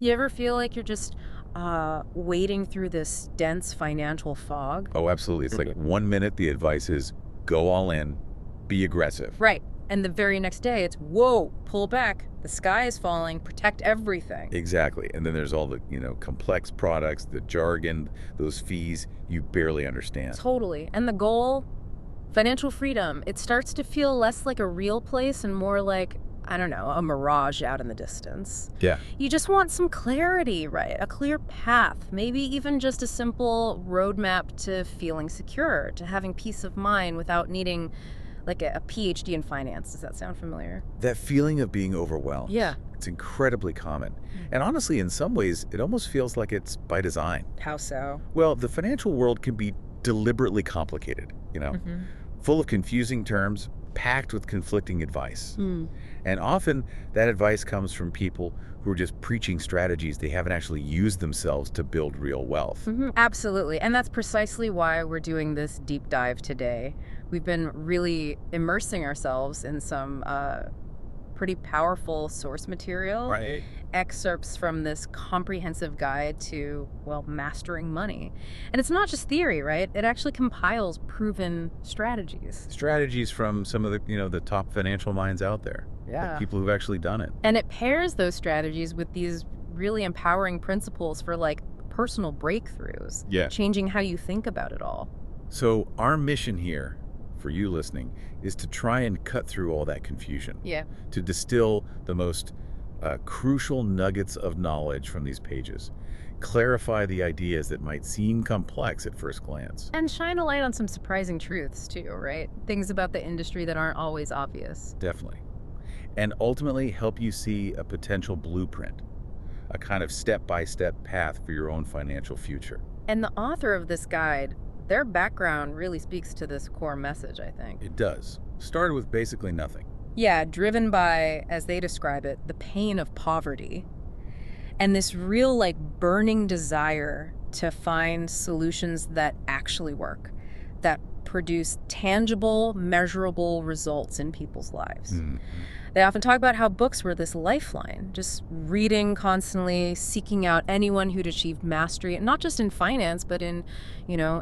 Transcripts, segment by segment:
You ever feel like you're just wading through this dense financial fog? Oh, absolutely. It's like 1 minute the advice is go all in, be aggressive. Right. And the very next day, it's, whoa, pull back. The sky is falling. Protect everything. Exactly. And then there's all the, complex products, the jargon, those fees you barely understand. Totally. And the goal, financial freedom, it starts to feel less like a real place and more like, I don't know, a mirage out in the distance. Yeah. You just want some clarity, right? A clear path, maybe even just a simple roadmap to feeling secure, to having peace of mind without needing like a PhD in finance. Does that sound familiar? That feeling of being overwhelmed. Yeah. It's incredibly common. And honestly, in some ways, it almost feels like it's by design. How so? Well, the financial world can be deliberately complicated, full of confusing terms, packed with conflicting advice. And often that advice comes from people who are just preaching strategies they haven't actually used themselves to build real wealth. Absolutely. And that's precisely why we're doing this deep dive today. We've been really immersing ourselves in some pretty powerful source material. Right. Excerpts from this comprehensive guide to, well, mastering money. And it's not just theory, right? It actually compiles proven strategies. Strategies from some of the, the top financial minds out there. Yeah. Like people who've actually done it. And it pairs those strategies with these really empowering principles for like personal breakthroughs. Yeah. Changing how you think about it all. So our mission here, for you listening, is to try and cut through all that confusion. Yeah. To distill the most crucial nuggets of knowledge from these pages. Clarify the ideas that might seem complex at first glance. And shine a light on some surprising truths too, right? Things about the industry that aren't always obvious. Definitely. And ultimately help you see a potential blueprint, a kind of step-by-step path for your own financial future. And the author of this guide, their background really speaks to this core message, I think. It does. Started with basically nothing. Yeah, driven by, as they describe it, the pain of poverty. And this real, like, burning desire to find solutions that actually work, that produce tangible, measurable results in people's lives. They often talk about how books were this lifeline, just reading constantly, seeking out anyone who'd achieved mastery, not just in finance, but in,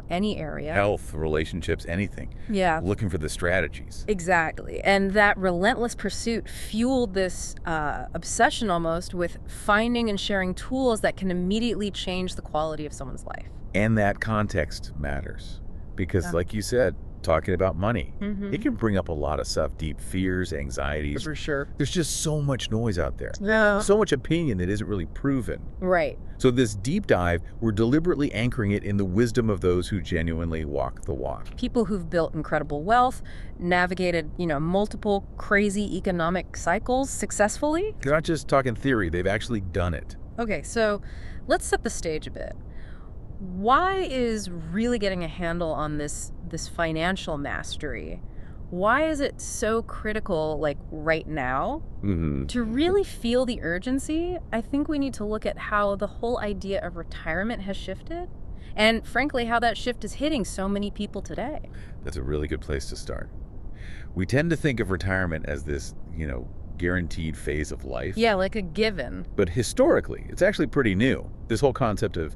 any area. Health, relationships, anything. Yeah. Looking for the strategies. Exactly. And that relentless pursuit fueled this obsession almost with finding and sharing tools that can immediately change the quality of someone's life. And that context matters. Because like you said, talking about money, it can bring up a lot of stuff, deep fears, anxieties. For sure. There's just so much noise out there. Yeah. So much opinion that isn't really proven. Right. So this deep dive, we're deliberately anchoring it in the wisdom of those who genuinely walk the walk. People who've built incredible wealth, navigated, multiple crazy economic cycles successfully. They're not just talking theory, they've actually done it. Okay, so let's set the stage a bit. Why is really getting a handle on this financial mastery, why is it so critical, like right now? To really feel the urgency, I think we need to look at how the whole idea of retirement has shifted, and frankly, how that shift is hitting so many people today. That's a really good place to start. We tend to think of retirement as this, guaranteed phase of life. Yeah, like a given. But historically, it's actually pretty new. This whole concept of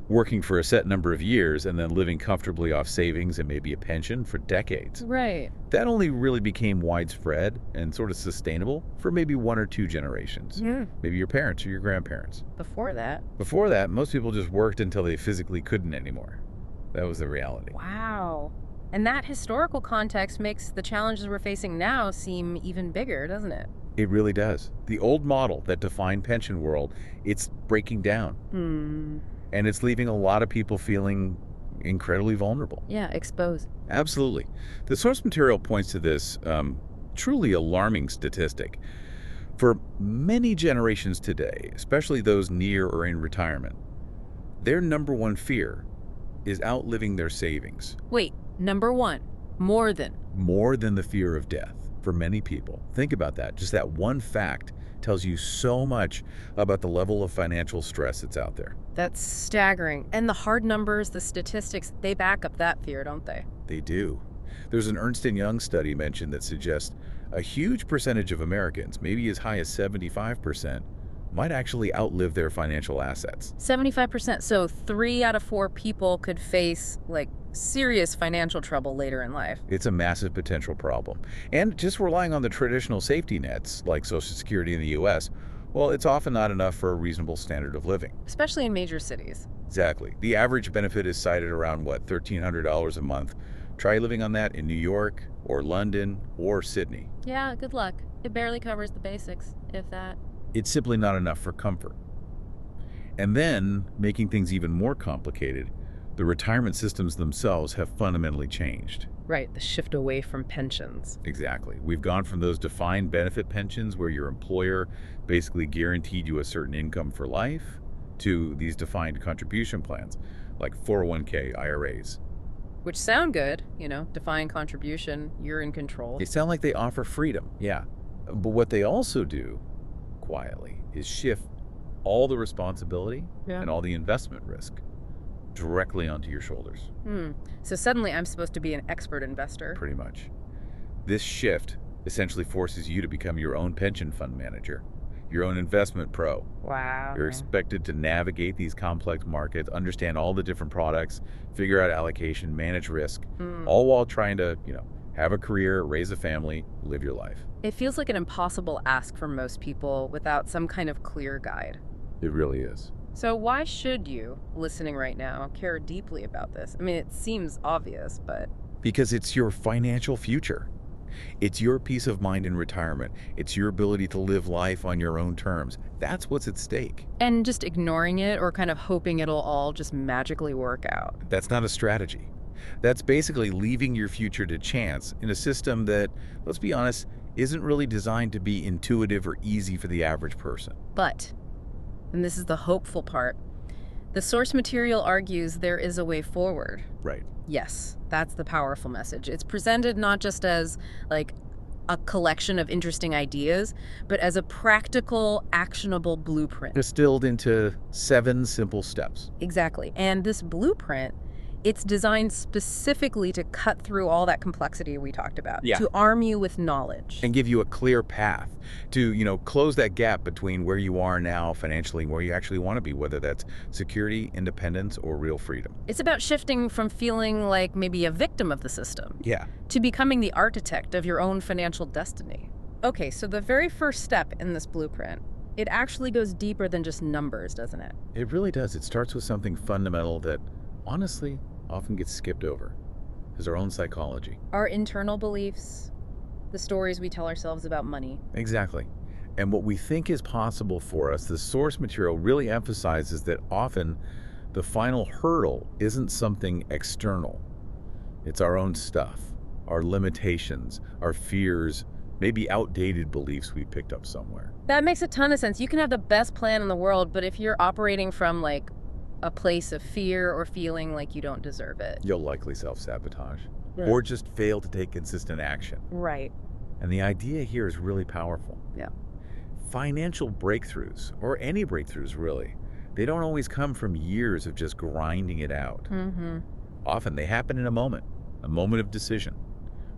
working for a set number of years and then living comfortably off savings and maybe a pension for decades. Right. That only really became widespread and sort of sustainable for maybe 1 or 2 generations. Maybe your parents or your grandparents. Before that, Most people just worked until they physically couldn't anymore. That was the reality. wow. And that historical context makes the challenges we're facing now seem even bigger, doesn't it? It really does. The old model that defined pension world, it's breaking down. And it's leaving a lot of people feeling incredibly vulnerable. Yeah, exposed. Absolutely. The source material points to this truly alarming statistic. For many generations today, especially those near or in retirement, their number one fear is outliving their savings. Wait, number one, more than. More than the fear of death for many people. Think about that. Just that one fact tells you so much about the level of financial stress that's out there. That's staggering. And the hard numbers, the statistics, they back up that fear, don't they? They do. There's an Ernst & Young study mentioned that suggests a huge percentage of Americans, maybe as high as 75%, might actually outlive their financial assets. 75%. So 3 out of 4 people could face, like, serious financial trouble later in life. It's a massive potential problem. And just relying on the traditional safety nets, like Social Security in the U.S., well, it's often not enough for a reasonable standard of living. Especially in major cities. Exactly. The average benefit is cited around, what, $1,300 a month. Try living on that in New York or London or Sydney. Yeah, good luck. It barely covers the basics, if that. It's simply not enough for comfort. And then, making things even more complicated, the retirement systems themselves have fundamentally changed. Right, the shift away from pensions. Exactly. We've gone from those defined benefit pensions where your employer basically guaranteed you a certain income for life to these defined contribution plans, like 401k IRAs. Which sound good, defined contribution, you're in control. They sound like they offer freedom, yeah. But what they also do, quietly, is shift all the responsibility and all the investment risk directly onto your shoulders. So suddenly I'm supposed to be an expert investor. Pretty much. This shift essentially forces you to become your own pension fund manager, your own investment pro. Wow. You're expected to navigate these complex markets, understand all the different products, figure out allocation, manage risk, all while trying to, have a career, raise a family, live your life. It feels like an impossible ask for most people without some kind of clear guide. It really is. So why should you, listening right now, care deeply about this? I mean, it seems obvious, but... Because it's your financial future. It's your peace of mind in retirement. It's your ability to live life on your own terms. That's what's at stake. And just ignoring it or kind of hoping it'll all just magically work out. That's not a strategy. That's basically leaving your future to chance in a system that, let's be honest, isn't really designed to be intuitive or easy for the average person. But, and this is the hopeful part, the source material argues there is a way forward. Right. Yes, that's the powerful message. It's presented not just as, like, a collection of interesting ideas, but as a practical, actionable blueprint. Distilled into 7 simple steps. Exactly. And this blueprint, it's designed specifically to cut through all that complexity we talked about, to arm you with knowledge. And give you a clear path to, close that gap between where you are now financially and where you actually want to be, whether that's security, independence, or real freedom. It's about shifting from feeling like maybe a victim of the system to becoming the architect of your own financial destiny. Okay, so the very first step in this blueprint, it actually goes deeper than just numbers, doesn't it? It really does. It starts with something fundamental that, honestly, often gets skipped over, is our own psychology. Our internal beliefs, the stories we tell ourselves about money. Exactly. And what we think is possible for us, the source material really emphasizes that often the final hurdle isn't something external. It's our own stuff, our limitations, our fears, maybe outdated beliefs we picked up somewhere. That makes a ton of sense. You can have the best plan in the world, but if you're operating from, like, a place of fear or feeling like you don't deserve it, you'll likely self-sabotage or just fail to take consistent action. Right. And the idea here is really powerful. Yeah. Financial breakthroughs, or any breakthroughs really, they don't always come from years of just grinding it out. Often they happen in a moment of decision,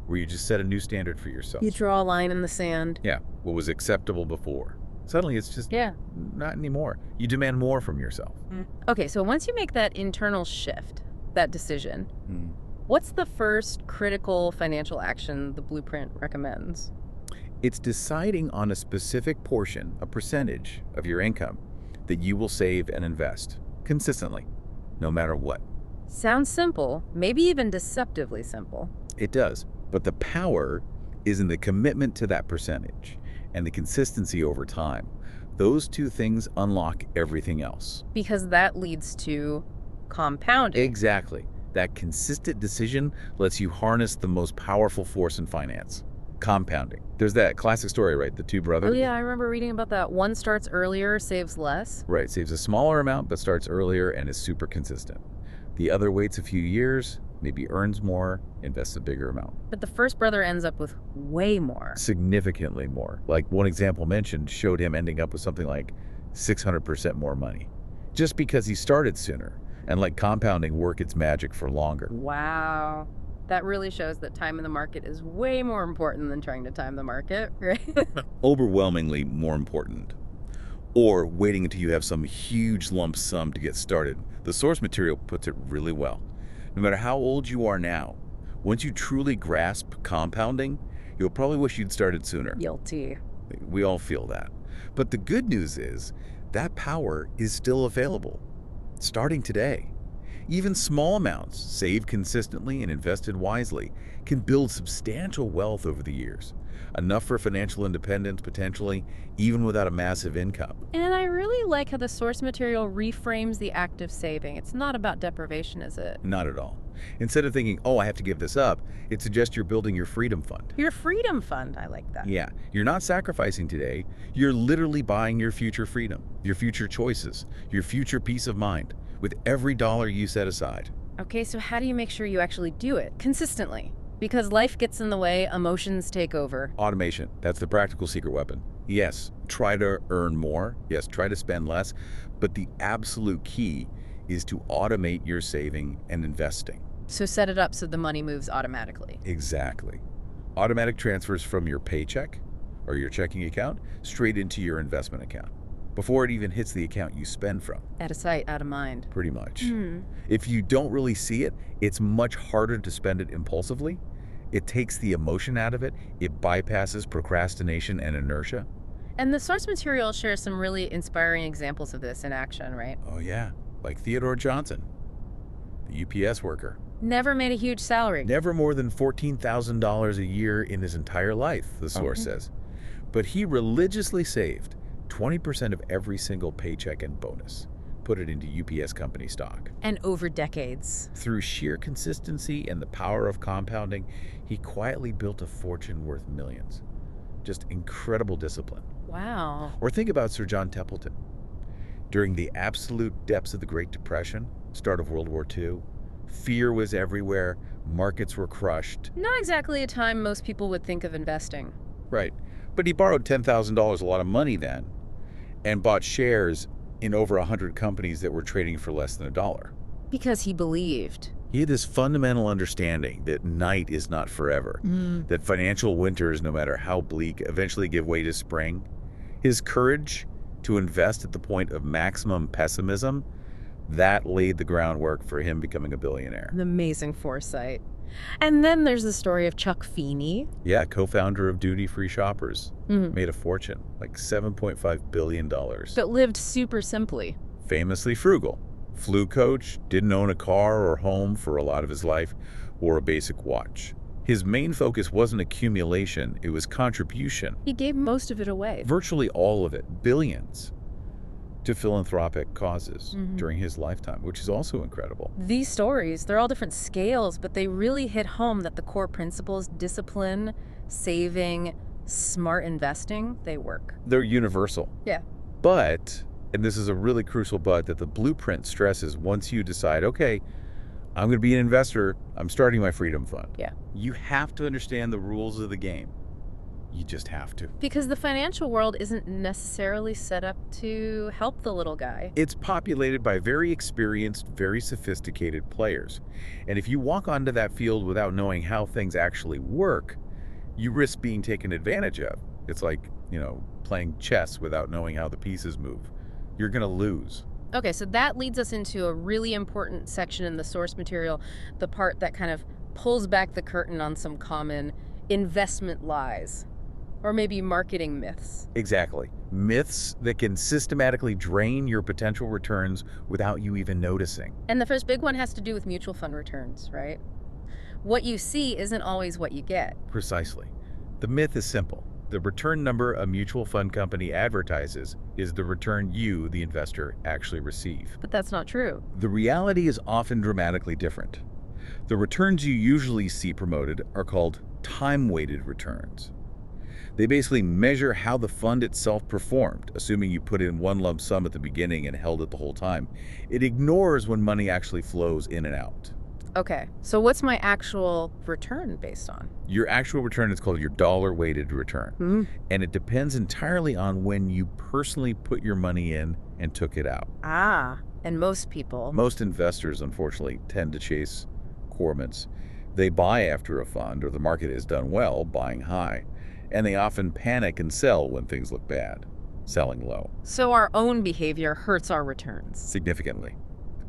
where you just set a new standard for yourself. You draw a line in the sand. Yeah, what was acceptable before. Suddenly it's just not anymore. You demand more from yourself. Okay, so once you make that internal shift, that decision, what's the first critical financial action the blueprint recommends? It's deciding on a specific portion, a percentage of your income that you will save and invest consistently, no matter what. Sounds simple, maybe even deceptively simple. It does, but the power is in the commitment to that percentage and the consistency over time. Those two things unlock everything else. Because that leads to compounding. Exactly. That consistent decision lets you harness the most powerful force in finance, compounding. There's that classic story, right? The two brothers. Oh yeah, I remember reading about that. One starts earlier, saves less. Right, saves a smaller amount but starts earlier and is super consistent. The other waits a few years, maybe earns more, invests a bigger amount. But the first brother ends up with way more. Significantly more. Like one example mentioned showed him ending up with something like 600% more money. Just because he started sooner and let compounding work its magic for longer. Wow. That really shows that time in the market is way more important than trying to time the market, right? Overwhelmingly more important. or waiting until you have some huge lump sum to get started. The source material puts it really well. No matter how old you are now, once you truly grasp compounding, you'll probably wish you'd started sooner. Guilty. We all feel that. But the good news is that power is still available, starting today. Even small amounts, saved consistently and invested wisely, can build substantial wealth over the years. Enough for financial independence, potentially, even without a massive income. And I really like how the source material reframes the act of saving. It's not about deprivation, is it? Not at all. Instead of thinking, oh, I have to give this up, it suggests you're building your freedom fund. Your freedom fund, I like that. Yeah, you're not sacrificing today. You're literally buying your future freedom, your future choices, your future peace of mind, with every dollar you set aside. Okay, so how do you make sure you actually do it consistently? Because life gets in the way, emotions take over. Automation, that's the practical secret weapon. Yes, try to earn more. Yes, try to spend less. But the absolute key is to automate your saving and investing. So set it up so the money moves automatically. Exactly. Automatic transfers from your paycheck or your checking account straight into your investment account before it even hits the account you spend from. Out of sight, out of mind. Pretty much. If you don't really see it, it's much harder to spend it impulsively. It takes the emotion out of it. It bypasses procrastination and inertia. And the source material shares some really inspiring examples of this in action, right? Oh yeah, like Theodore Johnson, the UPS worker. Never made a huge salary. Never more than $14,000 a year in his entire life, the source says. But he religiously saved 20% of every single paycheck and bonus, put it into UPS company stock. And over decades. Through sheer consistency and the power of compounding, he quietly built a fortune worth millions. Just incredible discipline. Wow. Or think about Sir John Templeton. During the absolute depths of the Great Depression, start of World War II, fear was everywhere, markets were crushed. Not exactly a time most people would think of investing. Right. But he borrowed $10,000, a lot of money then, and bought shares in over 100 companies that were trading for less than $1. Because he believed. He had this fundamental understanding that night is not forever, that financial winters, no matter how bleak, eventually give way to spring. His courage to invest at the point of maximum pessimism, that laid the groundwork for him becoming a billionaire. An amazing foresight. And then there's the story of Chuck Feeney. Yeah, co-founder of Duty Free Shoppers. Made a fortune, like $7.5 billion. But lived super simply. Famously frugal. Flew coach, didn't own a car or home for a lot of his life, wore a basic watch. His main focus wasn't accumulation, it was contribution. He gave most of it away. Virtually all of it, billions, to philanthropic causes during his lifetime, which is also incredible. These stories, they're all different scales, but they really hit home that the core principles, discipline, saving, smart investing, they work. They're universal. Yeah. But, and this is a really crucial but, that the blueprint stresses once you decide, okay, I'm going to be an investor, I'm starting my freedom fund. Yeah. You have to understand the rules of the game. You just have to. Because the financial world isn't necessarily set up to help the little guy. It's populated by very experienced, very sophisticated players. And if you walk onto that field without knowing how things actually work, you risk being taken advantage of. It's like, playing chess without knowing how the pieces move. You're going to lose. Okay, so that leads us into a really important section in the source material, the part that kind of pulls back the curtain on some common investment lies. Or maybe marketing myths. Exactly. Myths that can systematically drain your potential returns without you even noticing. And the first big one has to do with mutual fund returns, right? What you see isn't always what you get. Precisely. The myth is simple. The return number a mutual fund company advertises is the return you, the investor, actually receive. But that's not true. The reality is often dramatically different. The returns you usually see promoted are called time-weighted returns. They basically measure how the fund itself performed, assuming you put in one lump sum at the beginning and held it the whole time. It ignores when money actually flows in and out. Okay, so what's my actual return based on? Your actual return is called your dollar-weighted return. And it depends entirely on when you personally put your money in and took it out. And most people... Most investors, unfortunately, tend to chase correlates. They buy after a fund or the market has done well, buying high. And they often panic and sell when things look bad. selling low. So our own behavior hurts our returns. Significantly.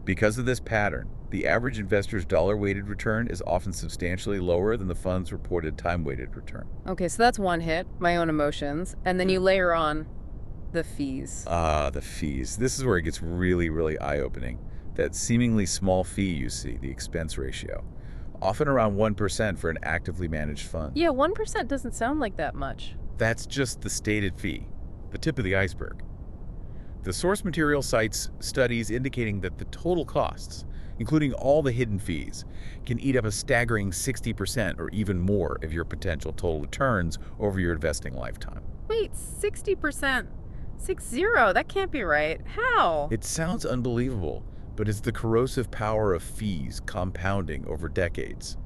Because of this pattern, the average investor's dollar-weighted return is often substantially lower than the fund's reported time-weighted return. Okay, so that's one hit, my own emotions, and then you layer on the fees. The fees. This is where it gets really, really eye-opening. That seemingly small fee you see, the expense ratio, often around 1% for an actively managed fund. Yeah, 1% doesn't sound like that much. That's just the stated fee, the tip of the iceberg. The source material cites studies indicating that the total costs, including all the hidden fees, can eat up a staggering 60% or even more of your potential total returns over your investing lifetime. Wait, 60%? 60? That can't be right. How? It sounds unbelievable, but it's the corrosive power of fees compounding over decades.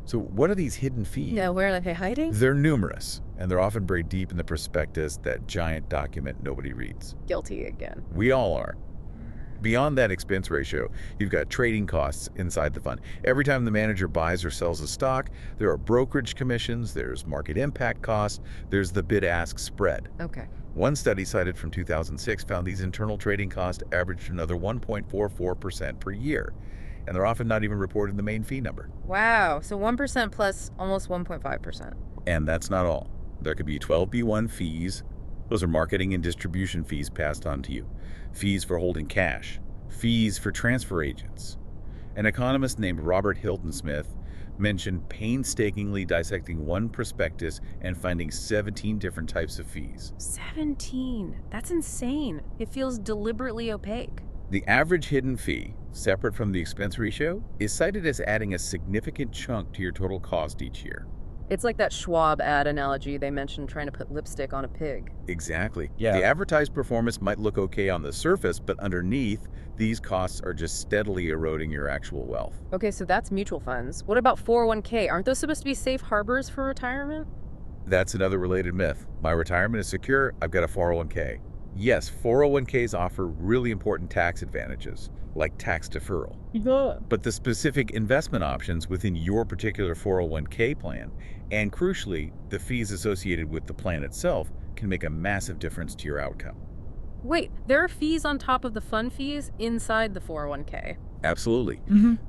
So what are these hidden fees? Yeah, where are they hiding? They're numerous, and they're often buried deep in the prospectus, that giant document nobody reads. Guilty again. We all are. Beyond that expense ratio, you've got trading costs inside the fund. Every time the manager buys or sells a stock, there are brokerage commissions, there's market impact costs, there's the bid-ask spread. Okay. One study cited from 2006 found these internal trading costs averaged another 1.44% per year, and they're often not even reported in the main fee number. Wow, so 1% plus almost 1.5%. And that's not all. There could be 12B1 fees. Those are marketing and distribution fees passed on to you. Fees for holding cash. Fees for transfer agents. An economist named Robert Hilton Smith mentioned painstakingly dissecting one prospectus and finding 17 different types of fees. 17? That's insane. It feels deliberately opaque. The average hidden fee, separate from the expense ratio, is cited as adding a significant chunk to your total cost each year. It's like that Schwab ad analogy they mentioned, trying to put lipstick on a pig. Exactly. Yeah. The advertised performance might look okay on the surface, but underneath, these costs are just steadily eroding your actual wealth. Okay, so that's mutual funds. What about 401k? Aren't those supposed to be safe harbors for retirement? That's another related myth. My retirement is secure, I've got a 401k. Yes, 401ks offer really important tax advantages, like tax deferral. But the specific investment options within your particular 401k plan, and crucially, the fees associated with the plan itself, can make a massive difference to your outcome. Wait, there are fees on top of the fund fees inside the 401k. Absolutely.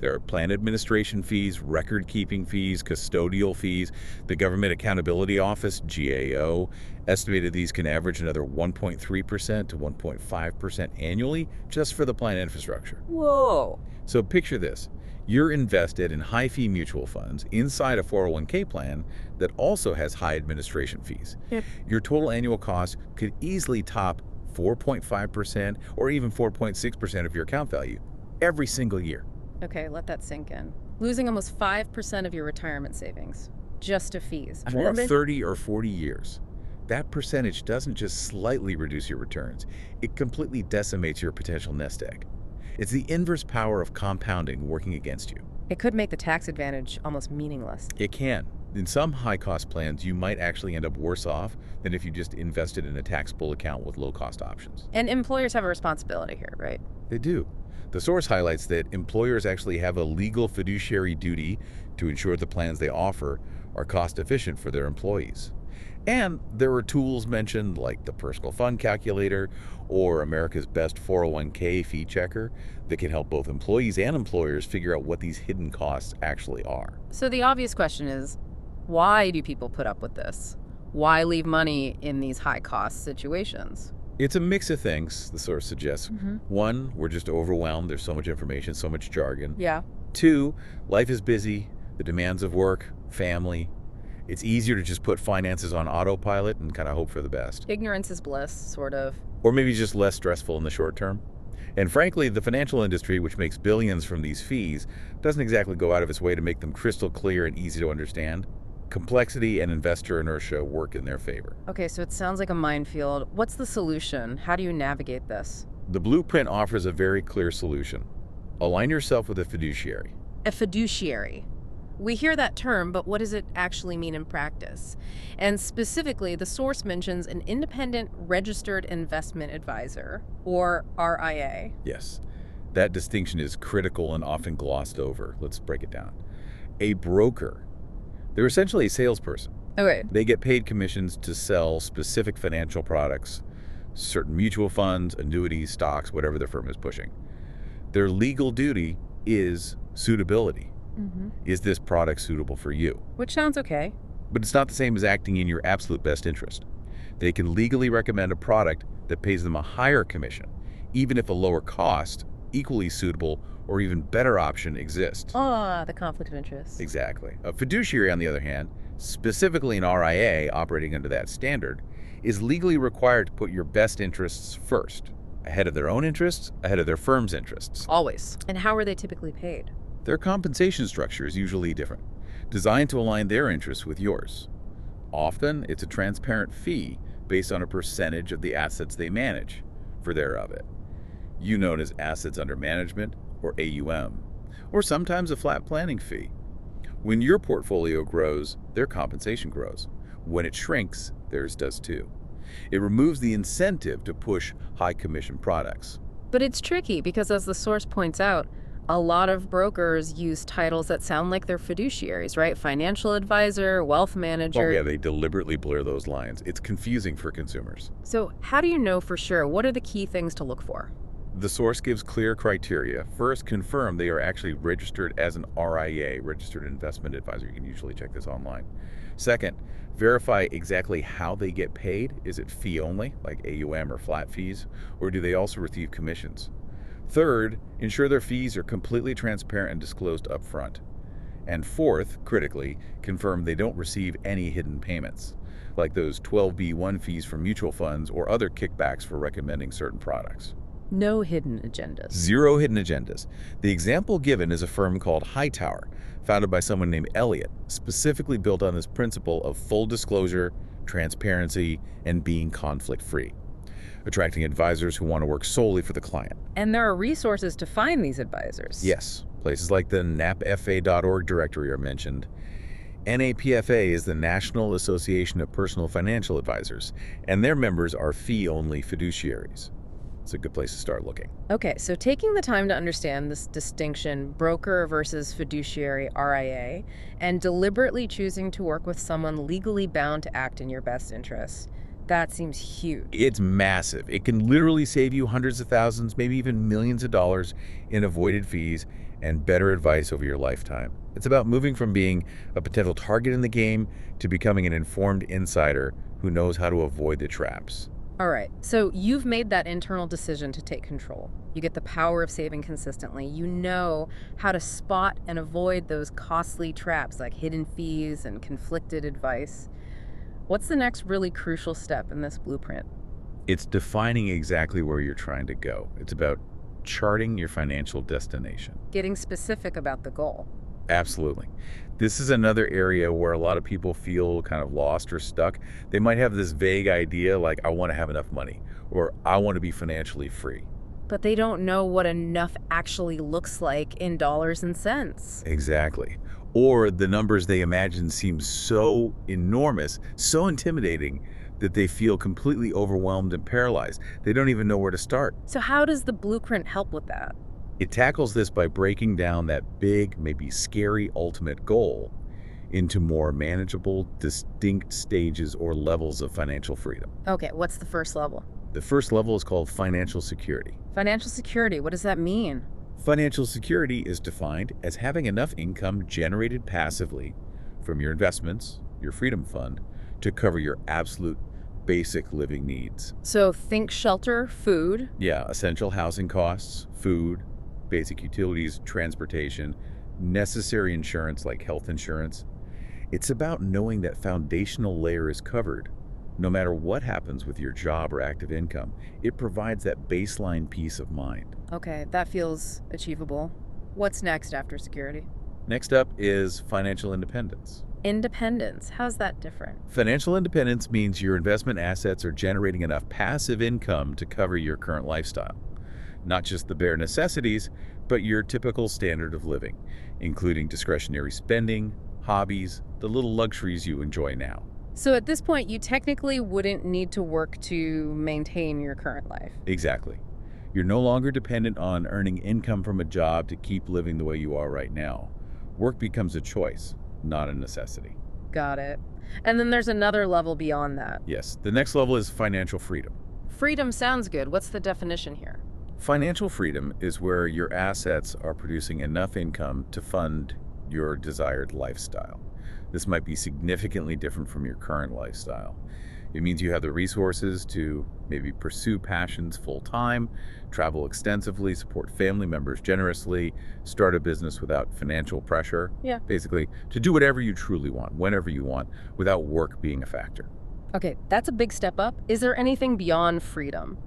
There are plan administration fees, record-keeping fees, custodial fees. The Government Accountability Office, GAO, estimated these can average another 1.3% to 1.5% annually just for the plan infrastructure. Whoa. So picture this. You're invested in high-fee mutual funds inside a 401k plan that also has high administration fees. Yep. Your total annual cost could easily top 4.5% or even 4.6% of your account value every single year. Okay, let that sink in. Losing almost 5% of your retirement savings, just to fees. For 30 or 40 years. That percentage doesn't just slightly reduce your returns, it completely decimates your potential nest egg. It's the inverse power of compounding working against you. It could make the tax advantage almost meaningless. It can. In some high-cost plans, you might actually end up worse off than if you just invested in a taxable account with low-cost options. And employers have a responsibility here, right? They do. The source highlights that employers actually have a legal fiduciary duty to ensure the plans they offer are cost-efficient for their employees. And there are tools mentioned like the Personal Fund Calculator or America's Best 401k Fee Checker that can help both employees and employers figure out what these hidden costs actually are. So the obvious question is, why do people put up with this? Why leave money in these high-cost situations? It's a mix of things, the source suggests. One, we're just overwhelmed. There's so much information, so much jargon. Yeah. Two, life is busy, the demands of work, family. It's easier to just put finances on autopilot and kind of hope for the best. Ignorance is bliss, sort of. Or maybe just less stressful in the short term. And frankly, the financial industry, which makes billions from these fees, doesn't exactly go out of its way to make them crystal clear and easy to understand. Complexity and investor inertia work in their favor. Okay, so it sounds like a minefield. What's the solution? How do you navigate this? The blueprint offers a very clear solution. Align yourself with a fiduciary. A fiduciary. We hear that term, but what does it actually mean in practice? And specifically, the source mentions an independent registered investment advisor, or RIA. Yes, that distinction is critical and often glossed over. Let's break it down. A broker. They're essentially a salesperson. Okay. They get paid commissions to sell specific financial products certain mutual funds, annuities, stocks, whatever the firm is pushing. Their legal duty is suitability. Is this product suitable for you? Which sounds okay. But it's not the same as acting in your absolute best interest. They can legally recommend a product that pays them a higher commission, even if a lower cost, equally suitable, or even better option exists. Ah, the conflict of interest. Exactly. A fiduciary, on the other hand, specifically an RIA operating under that standard, is legally required to put your best interests first, ahead of their own interests, ahead of their firm's interests. Always. And how are they typically paid? Their compensation structure is usually different, designed to align their interests with yours. Often, it's a transparent fee based on a percentage of the assets they manage, for their of it. You known as assets under management, or AUM, or sometimes a flat planning fee. When your portfolio grows, their compensation grows. When it shrinks, theirs does too. It removes the incentive to push high commission products. But it's tricky because, as the source points out, a lot of brokers use titles that sound like they're fiduciaries, right? Financial advisor, wealth manager. Oh yeah, they deliberately blur those lines. It's confusing for consumers. So how do you know for sure? What are the key things to look for? The source gives clear criteria. First, confirm they are actually registered as an RIA, registered investment advisor. You can usually check this online. Second, verify exactly how they get paid. Is it fee only, like AUM or flat fees, or do they also receive commissions? Third, ensure their fees are completely transparent and disclosed upfront. And fourth, critically, confirm they don't receive any hidden payments, like those 12b-1 fees from mutual funds or other kickbacks for recommending certain products. No hidden agendas. Zero hidden agendas. The example given is a firm called Hightower, founded by someone named Elliott, specifically built on this principle of full disclosure, transparency, and being conflict-free, attracting advisors who want to work solely for the client. And there are resources to find these advisors. Yes, places like the napfa.org directory are mentioned. NAPFA is the National Association of Personal Financial Advisors, and their members are fee-only fiduciaries. It's a good place to start looking. Okay, so taking the time to understand this distinction, broker versus fiduciary RIA, and deliberately choosing to work with someone legally bound to act in your best interests, that seems huge. It's massive. It can literally save you hundreds of thousands, maybe even millions of dollars in avoided fees and better advice over your lifetime. It's about moving from being a potential target in the game to becoming an informed insider who knows how to avoid the traps. All right, so you've made that internal decision to take control. You get the power of saving consistently. You know how to spot and avoid those costly traps like hidden fees and conflicted advice. What's the next really crucial step in this blueprint? It's defining exactly where you're trying to go. It's about charting your financial destination. Getting specific about the goal. Absolutely. This is another area where a lot of people feel kind of lost or stuck. They might have this vague idea like, I want to have enough money, or I want to be financially free. But they don't know what enough actually looks like in dollars and cents. Exactly. Or the numbers they imagine seem so enormous, so intimidating, that they feel completely overwhelmed and paralyzed. They don't even know where to start. So how does the blueprint help with that? It tackles this by breaking down that big, maybe scary ultimate goal into more manageable, distinct stages or levels of financial freedom. Okay, what's the first level? The first level is called financial security. Financial security, what does that mean? Financial security is defined as having enough income generated passively from your investments, your freedom fund, to cover your absolute basic living needs. So think shelter, food. Yeah, essential housing costs, food, basic utilities, transportation, necessary insurance like health insurance. It's about knowing that foundational layer is covered. No matter what happens with your job or active income, it provides that baseline peace of mind. Okay, that feels achievable. What's next after security? Next up is financial independence. Independence, how's that different? Financial independence means your investment assets are generating enough passive income to cover your current lifestyle. Not just the bare necessities, but your typical standard of living, including discretionary spending, hobbies, the little luxuries you enjoy now. So at this point, you technically wouldn't need to work to maintain your current life. Exactly. You're no longer dependent on earning income from a job to keep living the way you are right now. Work becomes a choice, not a necessity. Got it. And then there's another level beyond that. Yes, the next level is financial freedom. freedom sounds good. What's the definition here? Financial freedom is where your assets are producing enough income to fund your desired lifestyle. This might be significantly different from your current lifestyle. It means you have the resources to maybe pursue passions full-time, travel extensively, support family members generously, start a business without financial pressure. Yeah. Basically, to do whatever you truly want, whenever you want, without work being a factor. Okay, that's a big step up. Is there anything beyond freedom?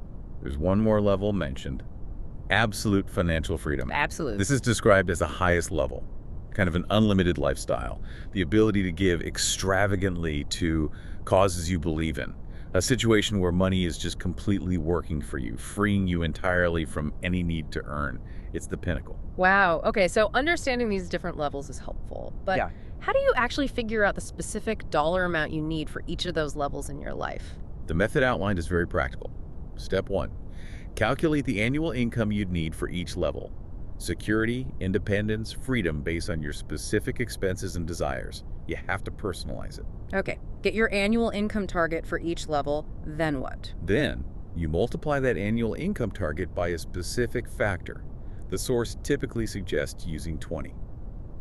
There's one more level mentioned: absolute financial freedom. Absolute. This is described as the highest level, kind of an unlimited lifestyle, the ability to give extravagantly to causes you believe in, a situation where money is just completely working for you, freeing you entirely from any need to earn. It's the pinnacle. Wow. Okay, so understanding these different levels is helpful. But Yeah. how do you actually figure out the specific dollar amount you need for each of those levels in your life? The method outlined is very practical. Step 1, calculate the annual income you'd need for each level. Security, independence, freedom based on your specific expenses and desires. You have to personalize it. Okay, get your annual income target for each level, then what? Then, you multiply that annual income target by a specific factor. The source typically suggests using 20.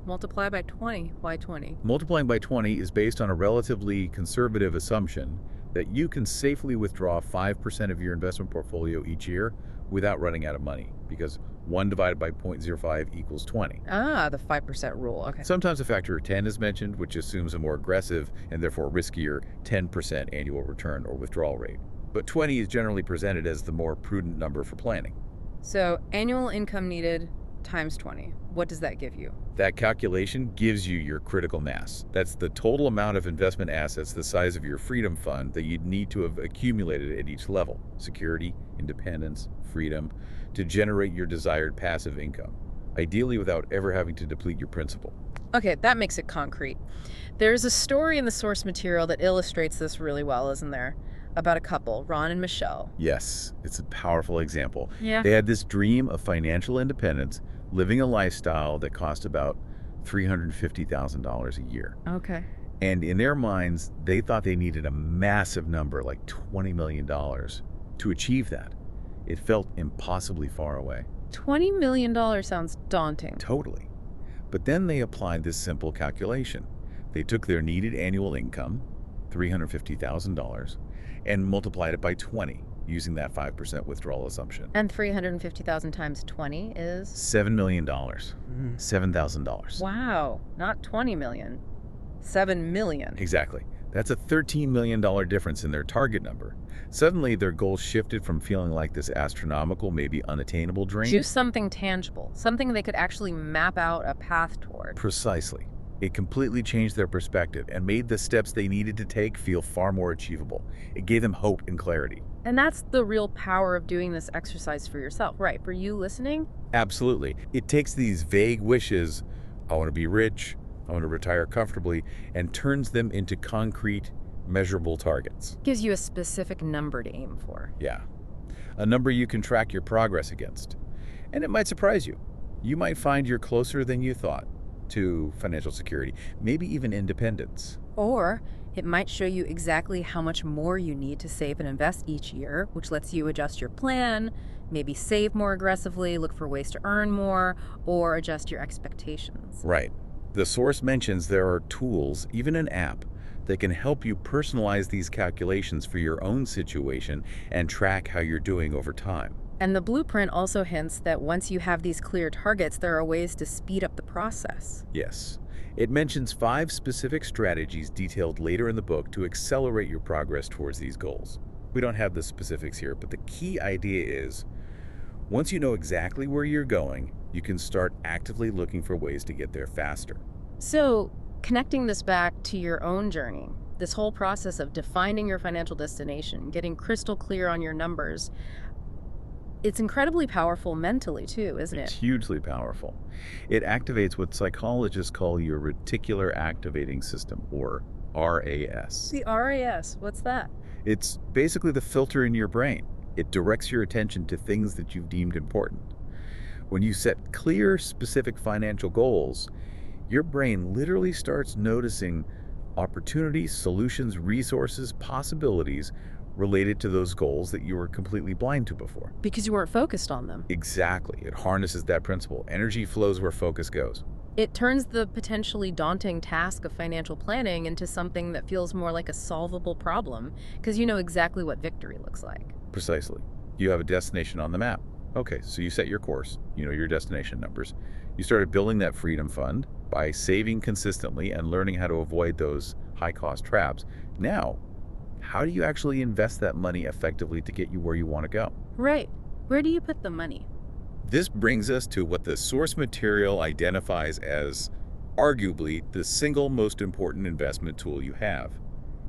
Multiply by 20. Why 20? Multiplying by 20 is based on a relatively conservative assumption that you can safely withdraw 5% of your investment portfolio each year without running out of money, because 1 divided by 0.05 equals 20. Ah, the 5% rule. Okay. Sometimes a factor of 10 is mentioned, which assumes a more aggressive and therefore riskier 10% annual return or withdrawal rate. But 20 is generally presented as the more prudent number for planning. So annual income needed times 20. What does that give you? That calculation gives you your critical mass. That's the total amount of investment assets the size of your freedom fund that you'd need to have accumulated at each level: security, independence, freedom, to generate your desired passive income, ideally without ever having to deplete your principal. Okay, that makes it concrete. There's a story in the source material that illustrates this really well, isn't there? About a couple, Ron and Michelle. Yes, it's a powerful example. Yeah. They had this dream of financial independence, living a lifestyle that cost about $350,000 a year. Okay. And in their minds, they thought they needed a massive number, like $20 million, to achieve that. It felt impossibly far away. $20 million sounds daunting. Totally. But then they applied this simple calculation. They took their needed annual income, $350,000, and multiplied it by 20, using that 5% withdrawal assumption. And 350,000 times 20 is? $7 million. $7,000. Wow, not 20 million. 7 million. Exactly. That's a $13 million difference in their target number. Suddenly, their goals shifted from feeling like this astronomical, maybe unattainable dream. Choose something tangible, something they could actually map out a path toward. Precisely. It completely changed their perspective and made the steps they needed to take feel far more achievable. It gave them hope and clarity. And that's the real power of doing this exercise for yourself, right? For you listening? Absolutely. It takes these vague wishes, I want to be rich, I want to retire comfortably, and turns them into concrete, measurable targets. Gives you a specific number to aim for. Yeah. A number you can track your progress against. And it might surprise you. You might find you're closer than you thought to financial security, maybe even independence. Or it might show you exactly how much more you need to save and invest each year, which lets you adjust your plan, maybe save more aggressively, look for ways to earn more, or adjust your expectations. Right. The source mentions there are tools, even an app, that can help you personalize these calculations for your own situation and track how you're doing over time. And the blueprint also hints that once you have these clear targets, there are ways to speed up the process. Yes. It mentions 5 specific strategies detailed later in the book to accelerate your progress towards these goals. We don't have the specifics here, but the key idea is, once you know exactly where you're going, you can start actively looking for ways to get there faster. So, connecting this back to your own journey, this whole process of defining your financial destination, getting crystal clear on your numbers, it's incredibly powerful mentally too, isn't it? It's hugely powerful. It activates what psychologists call your reticular activating system, or RAS. The RAS, what's that? It's basically the filter in your brain. It directs your attention to things that you've deemed important. When you set clear, specific financial goals, your brain literally starts noticing opportunities, solutions, resources, possibilities related to those goals that you were completely blind to before. Because you weren't focused on them. Exactly. It harnesses that principle. Energy flows where focus goes. It turns the potentially daunting task of financial planning into something that feels more like a solvable problem, because you know exactly what victory looks like. Precisely. You have a destination on the map. Okay, so you set your course, you know your destination numbers. You started building that freedom fund by saving consistently and learning how to avoid those high-cost traps. Now, how do you actually invest that money effectively to get you where you want to go? Right. Where do you put the money? This brings us to what the source material identifies as arguably the single most important investment tool you have.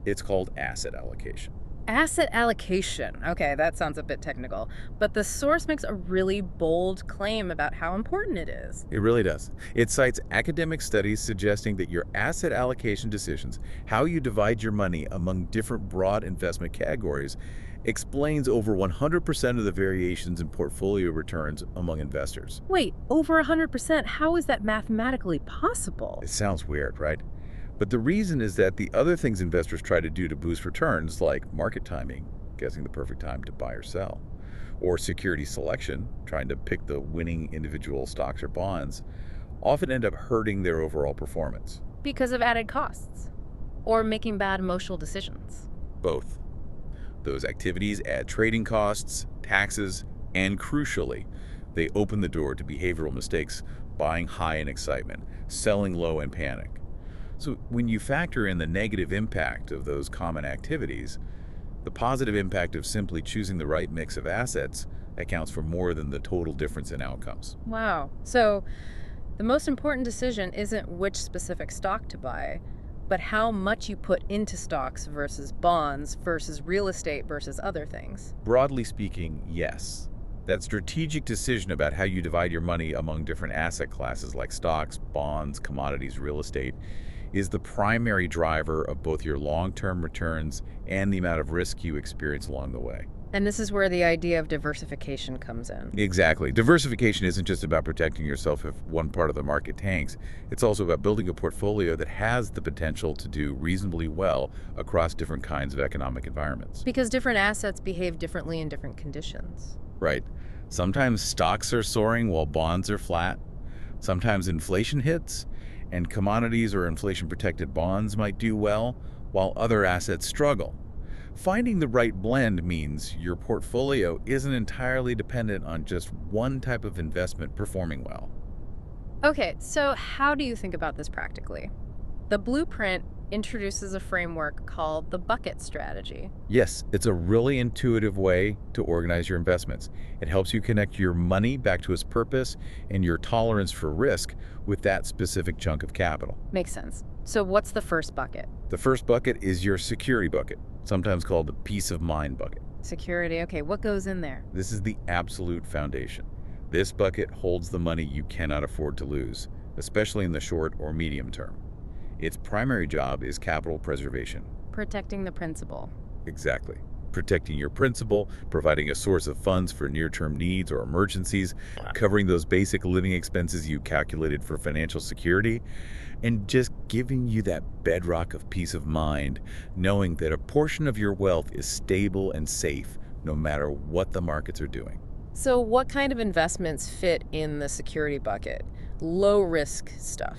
It's called asset allocation. Asset allocation. Okay, that sounds a bit technical, but the source makes a really bold claim about how important it is. It really does. It cites academic studies suggesting that your asset allocation decisions, how you divide your money among different broad investment categories, explains over 100% of the variations in portfolio returns among investors. Wait, over 100%? How is that mathematically possible? It sounds weird, right? But the reason is that the other things investors try to do to boost returns, like market timing, guessing the perfect time to buy or sell, or security selection, trying to pick the winning individual stocks or bonds, often end up hurting their overall performance. Because of added costs, or making bad emotional decisions. Both. Those activities add trading costs, taxes, and crucially, they open the door to behavioral mistakes, buying high in excitement, selling low in panic. So when you factor in the negative impact of those common activities, the positive impact of simply choosing the right mix of assets accounts for more than the total difference in outcomes. Wow. So the most important decision isn't which specific stock to buy, but how much you put into stocks versus bonds versus real estate versus other things. Broadly speaking, yes. That strategic decision about how you divide your money among different asset classes like stocks, bonds, commodities, real estate is the primary driver of both your long-term returns and the amount of risk you experience along the way. And this is where the idea of diversification comes in. Exactly. Diversification isn't just about protecting yourself if one part of the market tanks. It's also about building a portfolio that has the potential to do reasonably well across different kinds of economic environments. Because different assets behave differently in different conditions. Right. Sometimes stocks are soaring while bonds are flat. Sometimes inflation hits, and commodities or inflation-protected bonds might do well, while other assets struggle. Finding the right blend means your portfolio isn't entirely dependent on just one type of investment performing well. Okay, so how do you think about this practically? The blueprint introduces a framework called the bucket strategy. Yes, it's a really intuitive way to organize your investments. It helps you connect your money back to its purpose and your tolerance for risk with that specific chunk of capital. Makes sense. So what's the first bucket? The first bucket is your security bucket, sometimes called the peace of mind bucket. Security. Okay, what goes in there? This is the absolute foundation. This bucket holds the money you cannot afford to lose, especially in the short or medium term. Its primary job is capital preservation. Protecting the principal. Exactly. Protecting your principal, providing a source of funds for near-term needs or emergencies, covering those basic living expenses you calculated for financial security, and just giving you that bedrock of peace of mind, knowing that a portion of your wealth is stable and safe no matter what the markets are doing. So what kind of investments fit in the security bucket? Low-risk stuff.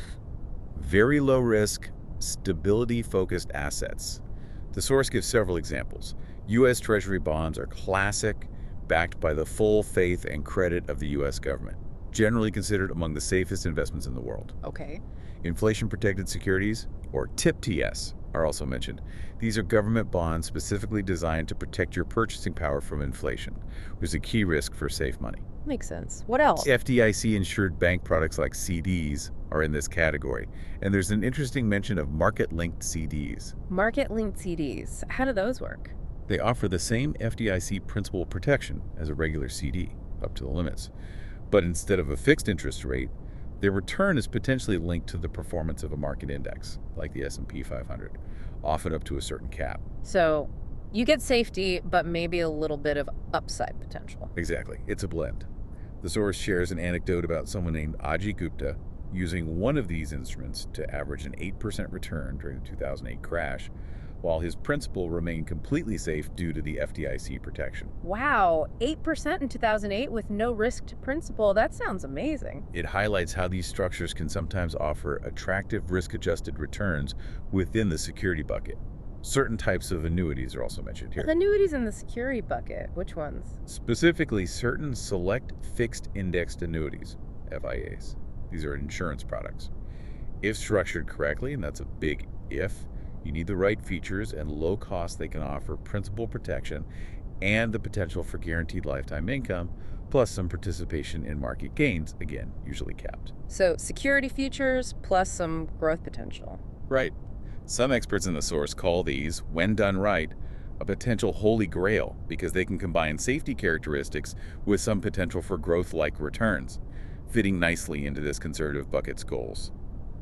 Very low risk, stability-focused assets. The source gives several examples. U.S. Treasury bonds are classic, backed by the full faith and credit of the U.S. government, generally considered among the safest investments in the world. Okay. Inflation-protected securities, or TIPS, are also mentioned. These are government bonds specifically designed to protect your purchasing power from inflation, which is a key risk for safe money. Makes sense. What else? FDIC-insured bank products like CDs are in this category, and there's an interesting mention of market-linked CDs. Market-linked CDs. How do those work? They offer the same FDIC principal protection as a regular CD, up to the limits. But instead of a fixed interest rate, their return is potentially linked to the performance of a market index, like the S&P 500, often up to a certain cap. So you get safety, but maybe a little bit of upside potential. Exactly. It's a blend. The source shares an anecdote about someone named Ajay Gupta using one of these instruments to average an 8% return during the 2008 crash, while his principal remained completely safe due to the FDIC protection. Wow, 8% in 2008 with no risk to principal. That sounds amazing. It highlights how these structures can sometimes offer attractive risk-adjusted returns within the security bucket. Certain types of annuities are also mentioned here. Annuities in the security bucket, which ones? Specifically, certain select fixed indexed annuities, FIAs. These are insurance products. If structured correctly, and that's a big if, you need the right features and low cost they can offer principal protection and the potential for guaranteed lifetime income, plus some participation in market gains, again, usually capped. So security features plus some growth potential. Right. Some experts in the source call these, when done right, a potential holy grail because they can combine safety characteristics with some potential for growth-like returns, fitting nicely into this conservative bucket's goals.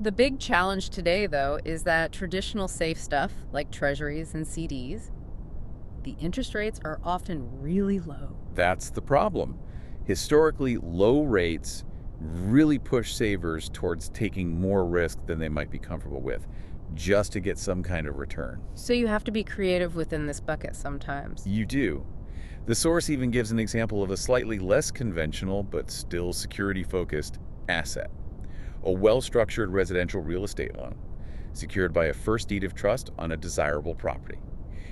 The big challenge today, though, is that traditional safe stuff, like treasuries and CDs, the interest rates are often really low. That's the problem. Historically, low rates really push savers towards taking more risk than they might be comfortable with, just to get some kind of return. So you have to be creative within this bucket sometimes. You do. The source even gives an example of a slightly less conventional but still security-focused asset. A well-structured residential real estate loan, secured by a first deed of trust on a desirable property.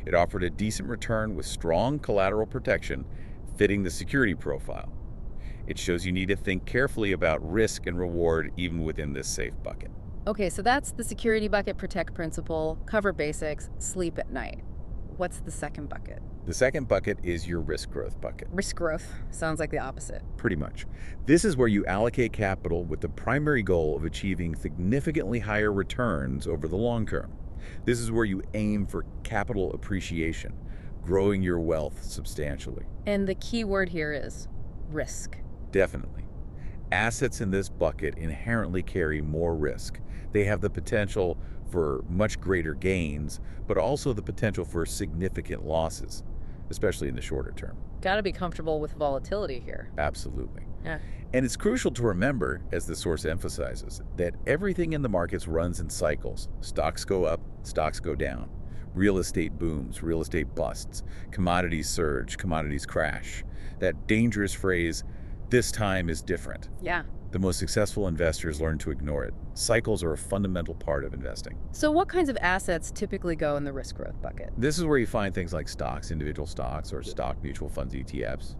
It offered a decent return with strong collateral protection, fitting the security profile. It shows you need to think carefully about risk and reward even within this safe bucket. Okay, so that's the security bucket, protect principal, cover basics, sleep at night. What's the second bucket? The second bucket is your risk growth bucket. Risk growth. Sounds like the opposite. Pretty much. This is where you allocate capital with the primary goal of achieving significantly higher returns over the long term. This is where you aim for capital appreciation, growing your wealth substantially. And the key word here is risk. Definitely. Assets in this bucket inherently carry more risk. They have the potential for much greater gains, but also the potential for significant losses, especially in the shorter term. Gotta be comfortable with volatility here. Absolutely. Yeah. And it's crucial to remember, as the source emphasizes, that everything in the markets runs in cycles. Stocks go up, stocks go down. Real estate booms, real estate busts. Commodities surge, commodities crash. That dangerous phrase, "this time is different." Yeah. The most successful investors learn to ignore it. Cycles are a fundamental part of investing. So what kinds of assets typically go in the risk growth bucket? This is where you find things like stocks, individual stocks, or stock mutual funds, ETFs.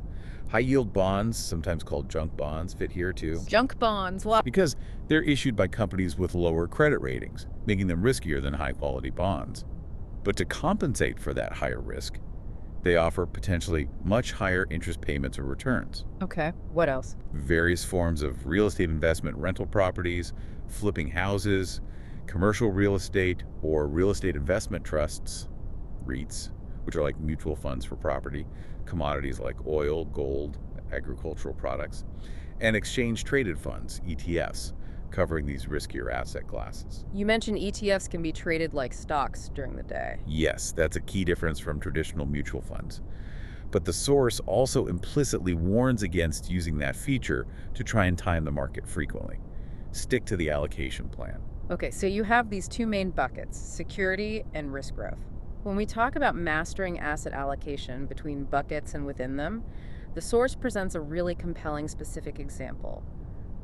High-yield bonds, sometimes called junk bonds, fit here too. Junk bonds, what? Because they're issued by companies with lower credit ratings, making them riskier than high-quality bonds. But to compensate for that higher risk, they offer potentially much higher interest payments or returns. Okay, what else? Various forms of real estate investment, rental properties, flipping houses, commercial real estate, or real estate investment trusts, REITs, which are like mutual funds for property, commodities like oil, gold, agricultural products, and exchange-traded funds, ETFs, covering these riskier asset classes. You mentioned ETFs can be traded like stocks during the day. Yes, that's a key difference from traditional mutual funds. But the source also implicitly warns against using that feature to try and time the market frequently. Stick to the allocation plan. Okay, so you have these two main buckets, security and risk growth. When we talk about mastering asset allocation between buckets and within them, the source presents a really compelling specific example.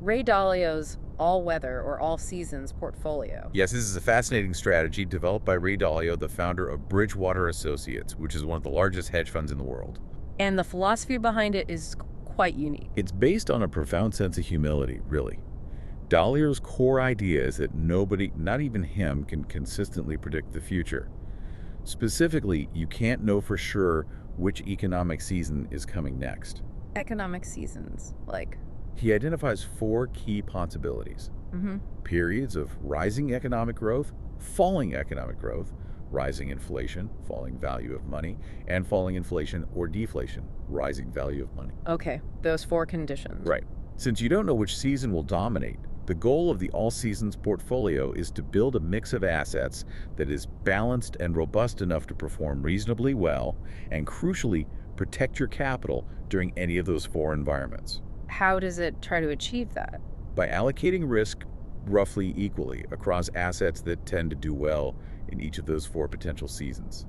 Ray Dalio's all-weather or all-seasons portfolio. Yes, this is a fascinating strategy developed by Ray Dalio, the founder of Bridgewater Associates, which is one of the largest hedge funds in the world. And the philosophy behind it is quite unique. It's based on a profound sense of humility, really. Dalio's core idea is that nobody, not even him, can consistently predict the future. Specifically, you can't know for sure which economic season is coming next. Economic seasons, like? He identifies 4 key possibilities. Periods of rising economic growth, falling economic growth, rising inflation, falling value of money, and falling inflation or deflation, rising value of money. Okay, those 4 conditions. Right. Since you don't know which season will dominate, the goal of the all-seasons portfolio is to build a mix of assets that is balanced and robust enough to perform reasonably well and, crucially, protect your capital during any of those 4 environments. How does it try to achieve that? By allocating risk roughly equally across assets that tend to do well in each of those 4 potential seasons.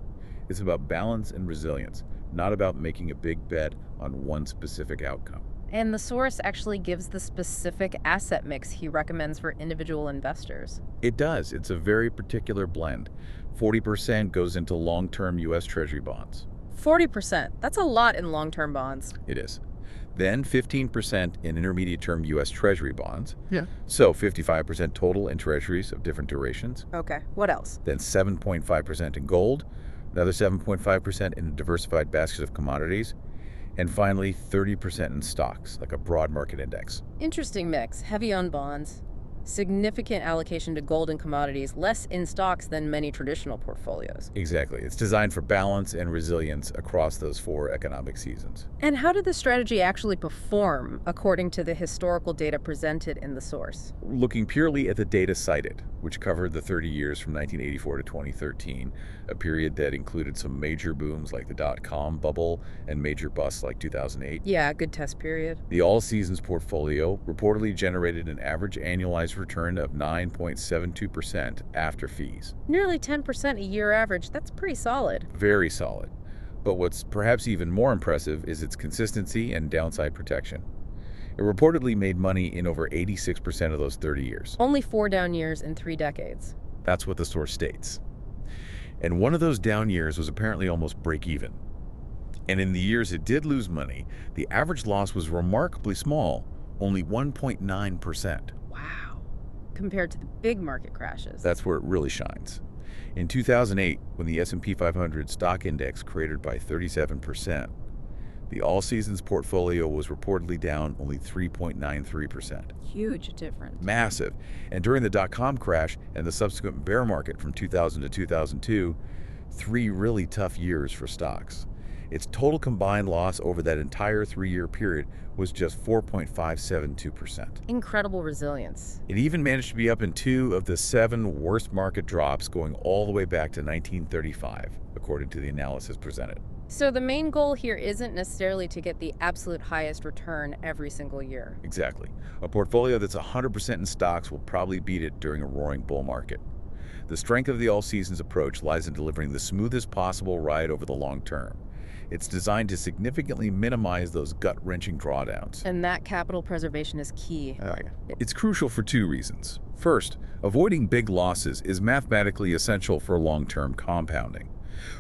It's about balance and resilience, not about making a big bet on one specific outcome. And the source actually gives the specific asset mix he recommends for individual investors. It does. It's a very particular blend. 40% goes into long-term U.S. Treasury bonds. 40%. That's a lot in long-term bonds. It is. Then 15% in intermediate-term U.S. Treasury bonds. Yeah. So 55% total in treasuries of different durations. Okay. What else? Then 7.5% in gold, another 7.5% in a diversified basket of commodities, and finally 30% in stocks, like a broad market index. Interesting mix. Heavy on bonds, significant allocation to gold and commodities, less in stocks than many traditional portfolios. Exactly. It's designed for balance and resilience across those 4 economic seasons. And how did the strategy actually perform according to the historical data presented in the source? Looking purely at the data cited, which covered the 30 years from 1984 to 2013, a period that included some major booms like the dot-com bubble and major busts like 2008. Yeah, good test period. The all-seasons portfolio reportedly generated an average annualized return of 9.72% after fees. Nearly 10% a year average. That's pretty solid. Very solid. But what's perhaps even more impressive is its consistency and downside protection. It reportedly made money in over 86% of those 30 years. Only 4 down years in 3 decades. That's what the source states. And one of those down years was apparently almost break even. And in the years it did lose money, the average loss was remarkably small, only 1.9%. Wow. Compared to the big market crashes. That's where it really shines. In 2008, when the S&P 500 stock index cratered by 37%, the all-seasons portfolio was reportedly down only 3.93%. Huge difference. Massive. And during the dot-com crash and the subsequent bear market from 2000 to 2002, 3 really tough years for stocks. Its total combined loss over that entire 3-year period was just 4.572%. Incredible resilience. It even managed to be up in 2 of the 7 worst market drops going all the way back to 1935, according to the analysis presented. So the main goal here isn't necessarily to get the absolute highest return every single year. Exactly. A portfolio that's 100% in stocks will probably beat it during a roaring bull market. The strength of the all-seasons approach lies in delivering the smoothest possible ride over the long term. It's designed to significantly minimize those gut-wrenching drawdowns. And that capital preservation is key. It's crucial for 2 reasons. First, avoiding big losses is mathematically essential for long-term compounding.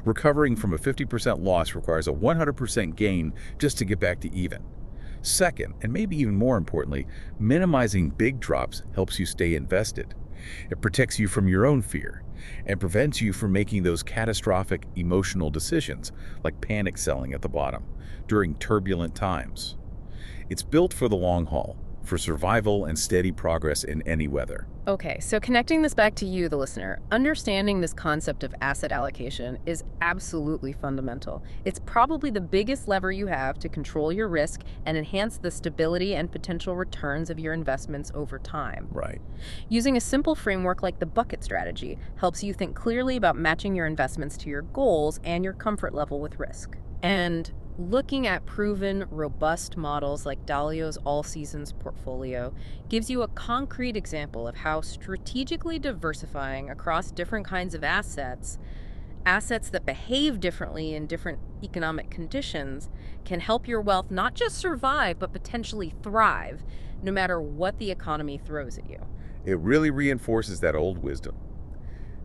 Recovering from a 50% loss requires a 100% gain just to get back to even. Second, and maybe even more importantly, minimizing big drops helps you stay invested. It protects you from your own fear and prevents you from making those catastrophic emotional decisions like panic selling at the bottom during turbulent times. It's built for the long haul, for survival and steady progress in any weather. Okay, so connecting this back to you, the listener, understanding this concept of asset allocation is absolutely fundamental. It's probably the biggest lever you have to control your risk and enhance the stability and potential returns of your investments over time. Right. Using a simple framework like the bucket strategy helps you think clearly about matching your investments to your goals and your comfort level with risk. And looking at proven, robust models like Dalio's all-seasons portfolio gives you a concrete example of how strategically diversifying across different kinds of assets that behave differently in different economic conditions, can help your wealth not just survive, but potentially thrive, no matter what the economy throws at you. It really reinforces that old wisdom.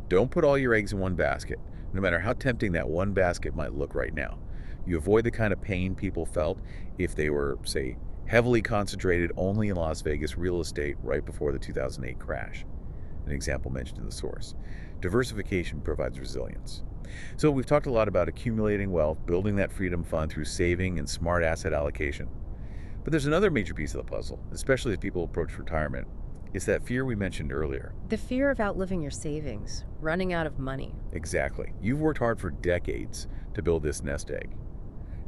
Don't put all your eggs in one basket, no matter how tempting that one basket might look right now. You avoid the kind of pain people felt if they were, say, heavily concentrated only in Las Vegas real estate right before the 2008 crash. An example mentioned in the source. Diversification provides resilience. So we've talked a lot about accumulating wealth, building that freedom fund through saving and smart asset allocation. But there's another major piece of the puzzle, especially as people approach retirement. It's that fear we mentioned earlier. The fear of outliving your savings, running out of money. Exactly. You've worked hard for decades to build this nest egg.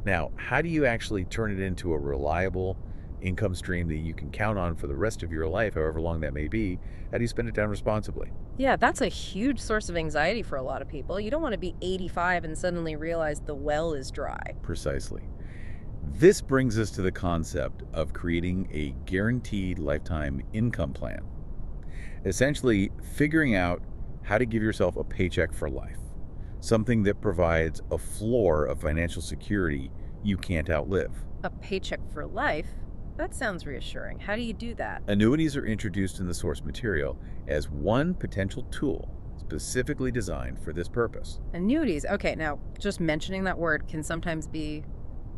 Now, how do you actually turn it into a reliable income stream that you can count on for the rest of your life, however long that may be? How do you spend it down responsibly? Yeah, that's a huge source of anxiety for a lot of people. You don't want to be 85 and suddenly realize the well is dry. Precisely. This brings us to the concept of creating a guaranteed lifetime income plan. Essentially, figuring out how to give yourself a paycheck for life, something that provides a floor of financial security you can't outlive. A paycheck for life? That sounds reassuring. How do you do that? Annuities are introduced in the source material as one potential tool specifically designed for this purpose. Annuities. Okay, now just mentioning that word can sometimes be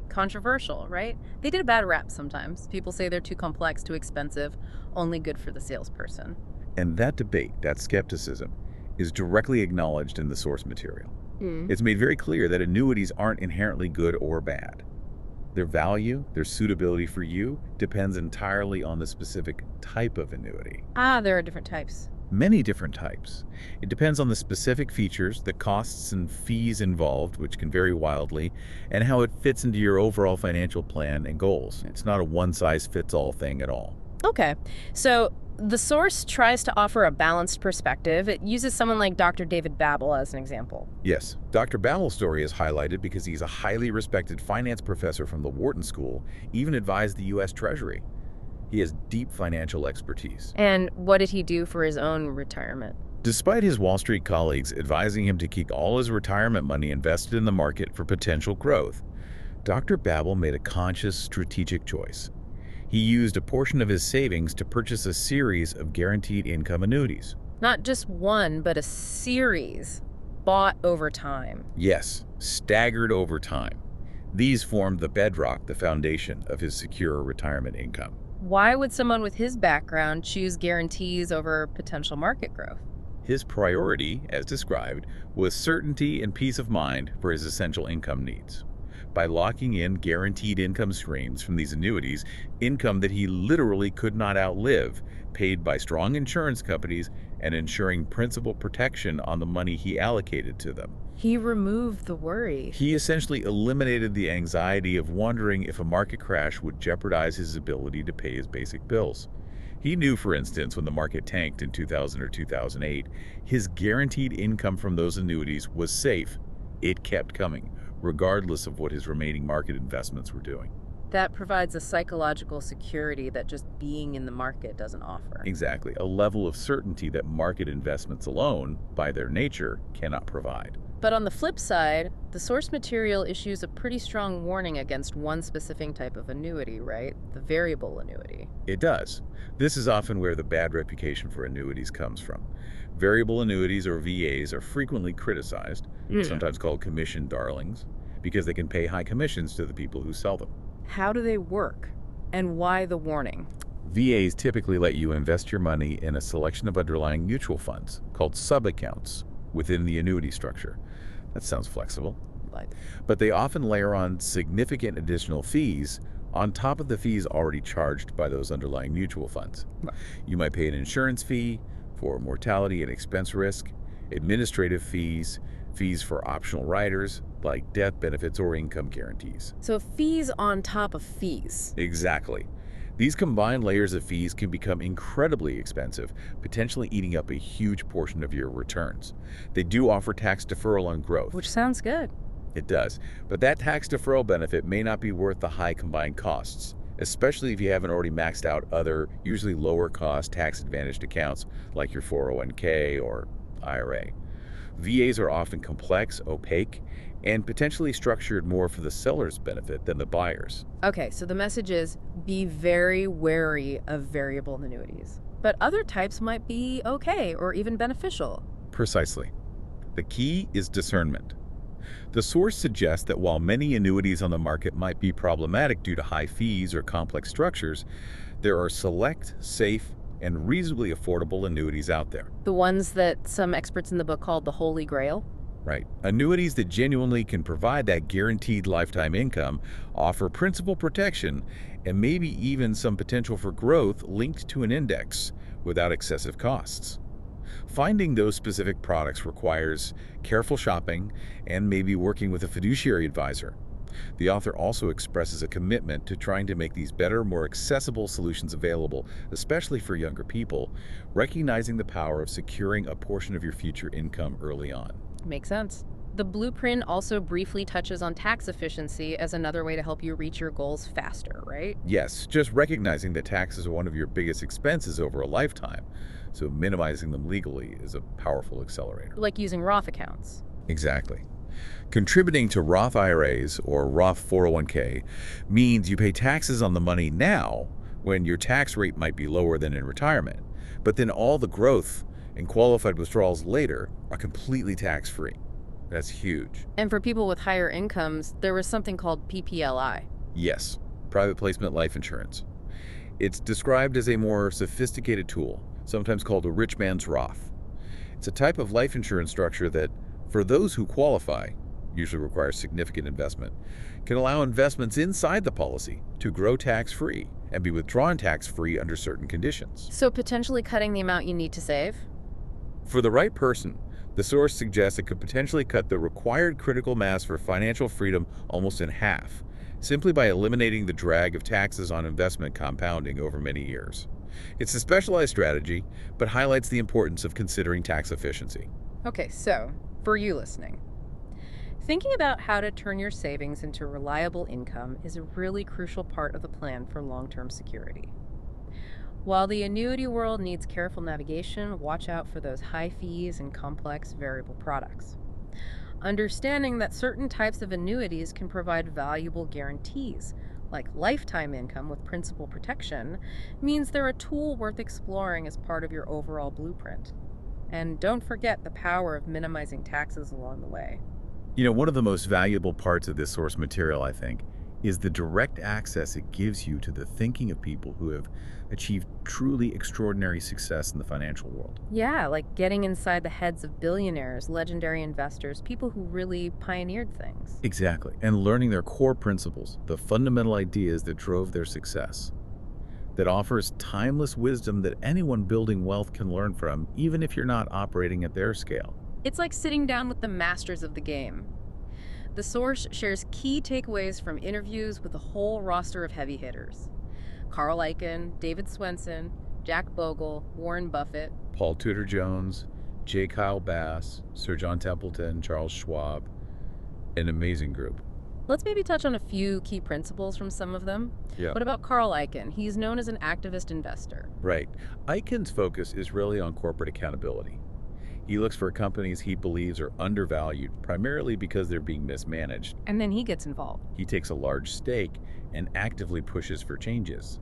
controversial, right? They get a bad rap sometimes. People say they're too complex, too expensive, only good for the salesperson. And that debate, that skepticism, is directly acknowledged in the source material. It's made very clear that annuities aren't inherently good or bad. Their value, their suitability for you, depends entirely on the specific type of annuity. Ah, there are different types. Many different types. It depends on the specific features, the costs and fees involved, which can vary wildly, and how it fits into your overall financial plan and goals. It's not a one-size-fits-all thing at all. Okay, so the source tries to offer a balanced perspective. It uses someone like Dr. David Bogle as an example. Yes, Dr. Bogle's story is highlighted because he's a highly respected finance professor from the Wharton School, even advised the U.S. Treasury. He has deep financial expertise. And what did he do for his own retirement? Despite his Wall Street colleagues advising him to keep all his retirement money invested in the market for potential growth, Dr. Bogle made a conscious, strategic choice. He used a portion of his savings to purchase a series of guaranteed income annuities. Not just one, but a series, bought over time. Yes, staggered over time. These formed the bedrock, the foundation of his secure retirement income. Why would someone with his background choose guarantees over potential market growth? His priority, as described, was certainty and peace of mind for his essential income needs. By locking in guaranteed income streams from these annuities, income that he literally could not outlive, paid by strong insurance companies and ensuring principal protection on the money he allocated to them. He removed the worry. He essentially eliminated the anxiety of wondering if a market crash would jeopardize his ability to pay his basic bills. He knew, for instance, when the market tanked in 2000 or 2008, his guaranteed income from those annuities was safe. It kept coming, regardless of what his remaining market investments were doing. That provides a psychological security that just being in the market doesn't offer. Exactly, a level of certainty that market investments alone, by their nature, cannot provide. But on the flip side, the source material issues a pretty strong warning against one specific type of annuity, right? The variable annuity. It does. This is often where the bad reputation for annuities comes from. Variable annuities, or VAs, are frequently criticized, sometimes called commission darlings, because they can pay high commissions to the people who sell them. How do they work? And why the warning? VAs typically let you invest your money in a selection of underlying mutual funds, called sub-accounts, within the annuity structure. That sounds flexible. But they often layer on significant additional fees on top of the fees already charged by those underlying mutual funds. You might pay an insurance fee for mortality and expense risk, administrative fees, fees for optional riders like death benefits or income guarantees. So fees on top of fees. Exactly. These combined layers of fees can become incredibly expensive, potentially eating up a huge portion of your returns. They do offer tax deferral on growth. Which sounds good. It does, but that tax deferral benefit may not be worth the high combined costs, especially if you haven't already maxed out other, usually lower cost tax-advantaged accounts like your 401k or IRA. VAs are often complex, opaque, and potentially structured more for the seller's benefit than the buyer's. Okay, so the message is be very wary of variable annuities. But other types might be okay or even beneficial. Precisely. The key is discernment. The source suggests that while many annuities on the market might be problematic due to high fees or complex structures, there are select, safe, and reasonably affordable annuities out there. The ones that some experts in the book called the Holy Grail? Right. Annuities that genuinely can provide that guaranteed lifetime income, offer principal protection, and maybe even some potential for growth linked to an index without excessive costs. Finding those specific products requires careful shopping and maybe working with a fiduciary advisor. The author also expresses a commitment to trying to make these better, more accessible solutions available, especially for younger people, recognizing the power of securing a portion of your future income early on. Makes sense. The blueprint also briefly touches on tax efficiency as another way to help you reach your goals faster, right? Yes, just recognizing that taxes are one of your biggest expenses over a lifetime, so minimizing them legally is a powerful accelerator. Like using Roth accounts. Exactly. Contributing to Roth IRAs or Roth 401k means you pay taxes on the money now when your tax rate might be lower than in retirement, but then all the growth and qualified withdrawals later are completely tax-free. That's huge. And for people with higher incomes, there was something called PPLI. Yes, private placement life insurance. It's described as a more sophisticated tool, sometimes called a rich man's Roth. It's a type of life insurance structure that, for those who qualify, usually requires significant investment, can allow investments inside the policy to grow tax-free and be withdrawn tax-free under certain conditions. So potentially cutting the amount you need to save? For the right person, the source suggests it could potentially cut the required critical mass for financial freedom almost in half, simply by eliminating the drag of taxes on investment compounding over many years. It's a specialized strategy, but highlights the importance of considering tax efficiency. Okay, so for you listening, thinking about how to turn your savings into reliable income is a really crucial part of the plan for long-term security. While the annuity world needs careful navigation, watch out for those high fees and complex variable products. Understanding that certain types of annuities can provide valuable guarantees, like lifetime income with principal protection, means they're a tool worth exploring as part of your overall blueprint. And don't forget the power of minimizing taxes along the way. You know, one of the most valuable parts of this source material, I think, is the direct access it gives you to the thinking of people who have achieved truly extraordinary success in the financial world. Yeah, like getting inside the heads of billionaires, legendary investors, people who really pioneered things. Exactly. And learning their core principles, the fundamental ideas that drove their success. That offers timeless wisdom that anyone building wealth can learn from, even if you're not operating at their scale. It's like sitting down with the masters of the game. The source shares key takeaways from interviews with a whole roster of heavy hitters. Carl Icahn, David Swensen, Jack Bogle, Warren Buffett, Paul Tudor Jones, J. Kyle Bass, Sir John Templeton, Charles Schwab. An amazing group. Let's maybe touch on a few key principles from some of them. Yeah. What about Carl Icahn? He's known as an activist investor. Right. Icahn's focus is really on corporate accountability. He looks for companies he believes are undervalued, primarily because they're being mismanaged. And then he gets involved. He takes a large stake and actively pushes for changes.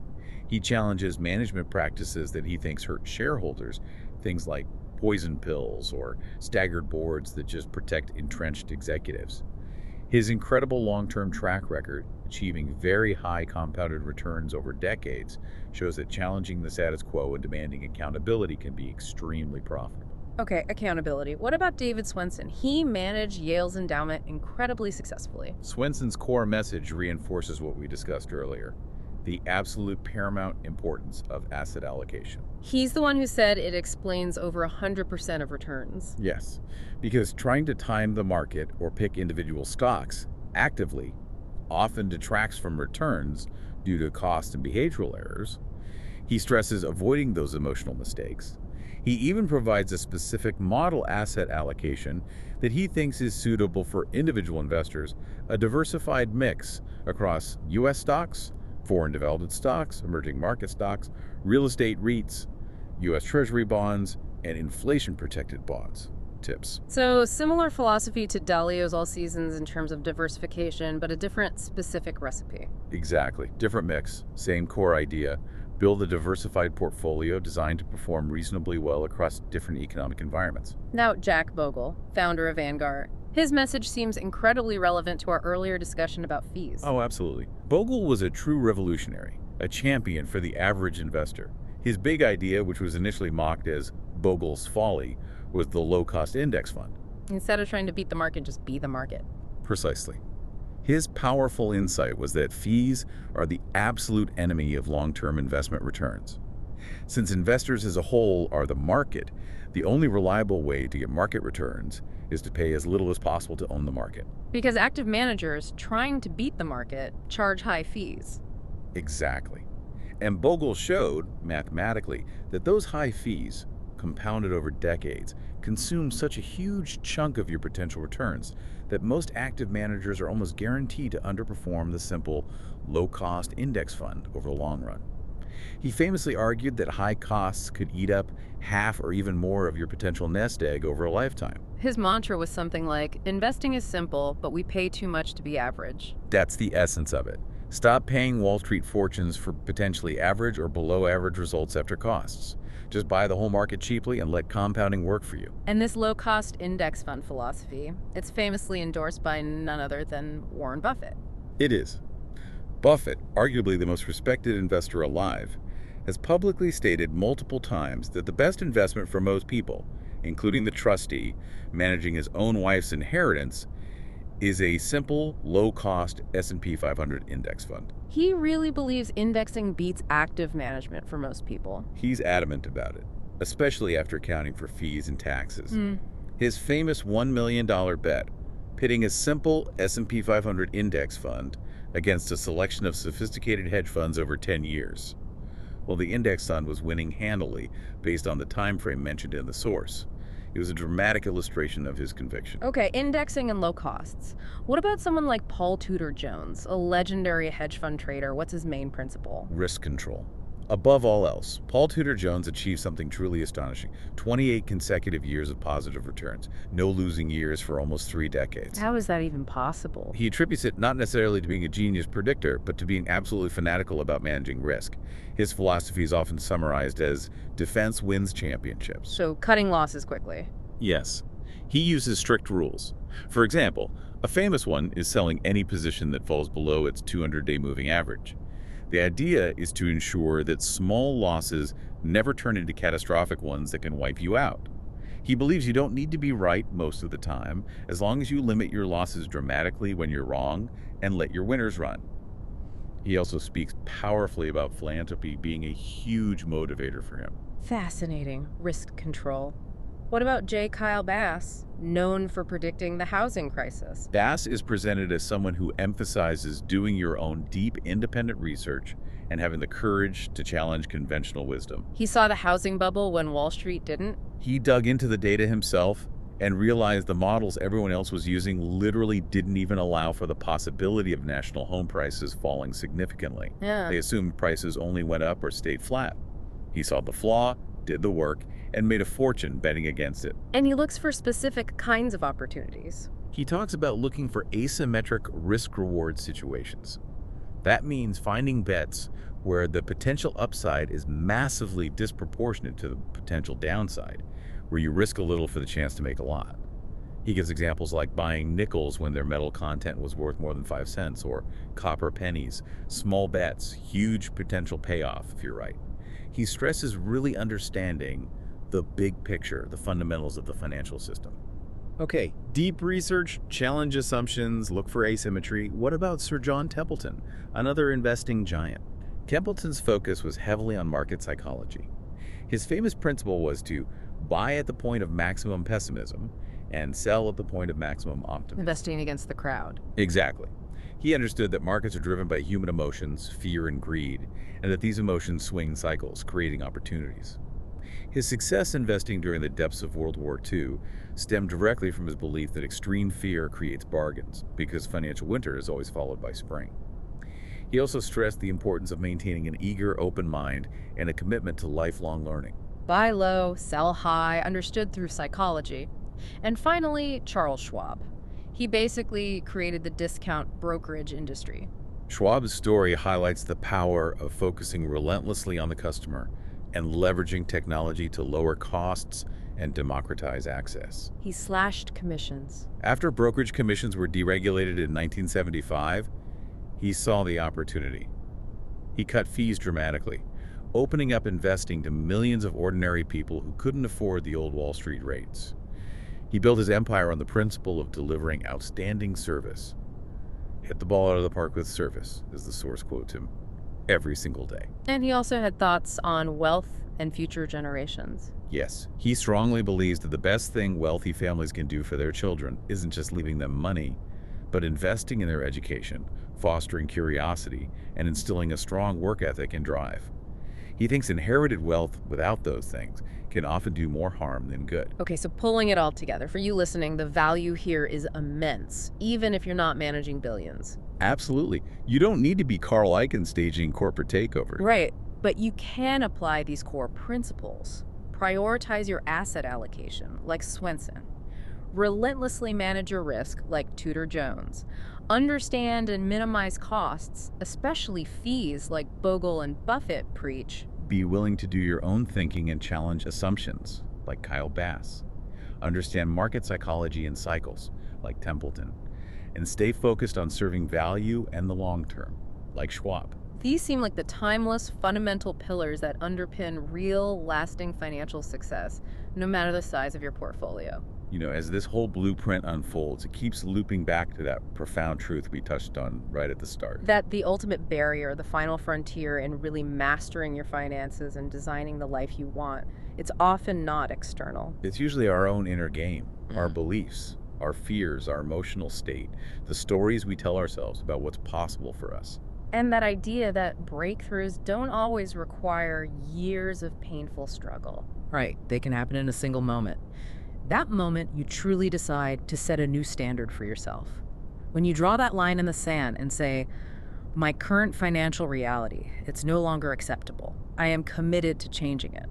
He challenges management practices that he thinks hurt shareholders, things like poison pills or staggered boards that just protect entrenched executives. His incredible long-term track record, achieving very high compounded returns over decades, shows that challenging the status quo and demanding accountability can be extremely profitable. Okay, accountability. What about David Swensen? He managed Yale's endowment incredibly successfully. Swensen's core message reinforces what we discussed earlier, the absolute paramount importance of asset allocation. He's the one who said it explains over 100% of returns. Yes, because trying to time the market or pick individual stocks actively often detracts from returns due to cost and behavioral errors. He stresses avoiding those emotional mistakes. He even provides a specific model asset allocation that he thinks is suitable for individual investors, a diversified mix across U.S. stocks, foreign developed stocks, emerging market stocks, real estate REITs, U.S. Treasury bonds, and inflation-protected bonds. Tips. So similar philosophy to Dalio's All Seasons in terms of diversification, but a different specific recipe. Exactly. Different mix, same core idea. Build a diversified portfolio designed to perform reasonably well across different economic environments. Now, Jack Bogle, founder of Vanguard. His message seems incredibly relevant to our earlier discussion about fees. Oh, absolutely. Bogle was a true revolutionary, a champion for the average investor. His big idea, which was initially mocked as Bogle's folly, was the low-cost index fund. Instead of trying to beat the market, just be the market. Precisely. His powerful insight was that fees are the absolute enemy of long-term investment returns. Since investors as a whole are the market, the only reliable way to get market returns is to pay as little as possible to own the market. Because active managers trying to beat the market charge high fees. Exactly. And Bogle showed, mathematically, that those high fees compounded over decades, consume such a huge chunk of your potential returns that most active managers are almost guaranteed to underperform the simple, low-cost index fund over the long run. He famously argued that high costs could eat up half or even more of your potential nest egg over a lifetime. His mantra was something like, investing is simple, but we pay too much to be average. That's the essence of it. Stop paying Wall Street fortunes for potentially average or below average results after costs. Just buy the whole market cheaply and let compounding work for you. And this low-cost index fund philosophy, it's famously endorsed by none other than Warren Buffett. It is. Buffett, arguably the most respected investor alive, has publicly stated multiple times that the best investment for most people, including the trustee managing his own wife's inheritance, is a simple, low-cost S&P 500 index fund. He really believes indexing beats active management for most people. He's adamant about it, especially after accounting for fees and taxes. His famous $1 million bet, pitting a simple S&P 500 index fund against a selection of sophisticated hedge funds over 10 years. Well, the index fund was winning handily based on the time frame mentioned in the source. It was a dramatic illustration of his conviction. Okay, indexing and low costs. What about someone like Paul Tudor Jones, a legendary hedge fund trader? What's his main principle? Risk control. Above all else, Paul Tudor Jones achieved something truly astonishing: 28 consecutive years of positive returns, no losing years for almost 3 decades. How is that even possible? He attributes it not necessarily to being a genius predictor, but to being absolutely fanatical about managing risk. His philosophy is often summarized as defense wins championships. So cutting losses quickly. Yes. He uses strict rules. For example, a famous one is selling any position that falls below its 200-day moving average. The idea is to ensure that small losses never turn into catastrophic ones that can wipe you out. He believes you don't need to be right most of the time, as long as you limit your losses dramatically when you're wrong and let your winners run. He also speaks powerfully about philanthropy being a huge motivator for him. Fascinating. Risk control. What about J. Kyle Bass, known for predicting the housing crisis? Bass is presented as someone who emphasizes doing your own deep, independent research and having the courage to challenge conventional wisdom. He saw the housing bubble when Wall Street didn't. He dug into the data himself and realized the models everyone else was using literally didn't even allow for the possibility of national home prices falling significantly. Yeah. They assumed prices only went up or stayed flat. He saw the flaw, did the work, and made a fortune betting against it. And he looks for specific kinds of opportunities. He talks about looking for asymmetric risk-reward situations. That means finding bets where the potential upside is massively disproportionate to the potential downside, where you risk a little for the chance to make a lot. He gives examples like buying nickels when their metal content was worth more than 5 cents, or copper pennies, small bets, huge potential payoff if you're right. He stresses really understanding the big picture, the fundamentals of the financial system. Okay, deep research, challenge assumptions, look for asymmetry. What about Sir John Templeton, another investing giant? Templeton's focus was heavily on market psychology. His famous principle was to buy at the point of maximum pessimism and sell at the point of maximum optimism. Investing against the crowd. Exactly. He understood that markets are driven by human emotions, fear and greed, and that these emotions swing cycles, creating opportunities. His success investing during the depths of World War II stemmed directly from his belief that extreme fear creates bargains, because financial winter is always followed by spring. He also stressed the importance of maintaining an eager, open mind and a commitment to lifelong learning. Buy low, sell high, understood through psychology. And finally, Charles Schwab. He basically created the discount brokerage industry. Schwab's story highlights the power of focusing relentlessly on the customer and leveraging technology to lower costs and democratize access. He slashed commissions. After brokerage commissions were deregulated in 1975, he saw the opportunity. He cut fees dramatically, opening up investing to millions of ordinary people who couldn't afford the old Wall Street rates. He built his empire on the principle of delivering outstanding service. Hit the ball out of the park with service, as the source quotes him, every single day. And he also had thoughts on wealth and future generations. Yes, he strongly believes that the best thing wealthy families can do for their children isn't just leaving them money, but investing in their education, fostering curiosity, and instilling a strong work ethic and drive. He thinks inherited wealth without those things can often do more harm than good. Okay, so pulling it all together, for you listening, the value here is immense, even if you're not managing billions. Absolutely. You don't need to be Carl Icahn staging corporate takeovers. Right, but you can apply these core principles. Prioritize your asset allocation, like Swenson. Relentlessly manage your risk, like Tudor Jones. Understand and minimize costs, especially fees, like Bogle and Buffett preach. Be willing to do your own thinking and challenge assumptions, like Kyle Bass. Understand market psychology and cycles, like Templeton. And stay focused on serving value and the long term, like Schwab. These seem like the timeless, fundamental pillars that underpin real, lasting financial success, no matter the size of your portfolio. You know, as this whole blueprint unfolds, it keeps looping back to that profound truth we touched on right at the start. That the ultimate barrier, the final frontier in really mastering your finances and designing the life you want, it's often not external. It's usually our own inner game, our beliefs, our fears, our emotional state, the stories we tell ourselves about what's possible for us. And that idea that breakthroughs don't always require years of painful struggle. Right, they can happen in a single moment. That moment, you truly decide to set a new standard for yourself. When you draw that line in the sand and say, my current financial reality, it's no longer acceptable. I am committed to changing it.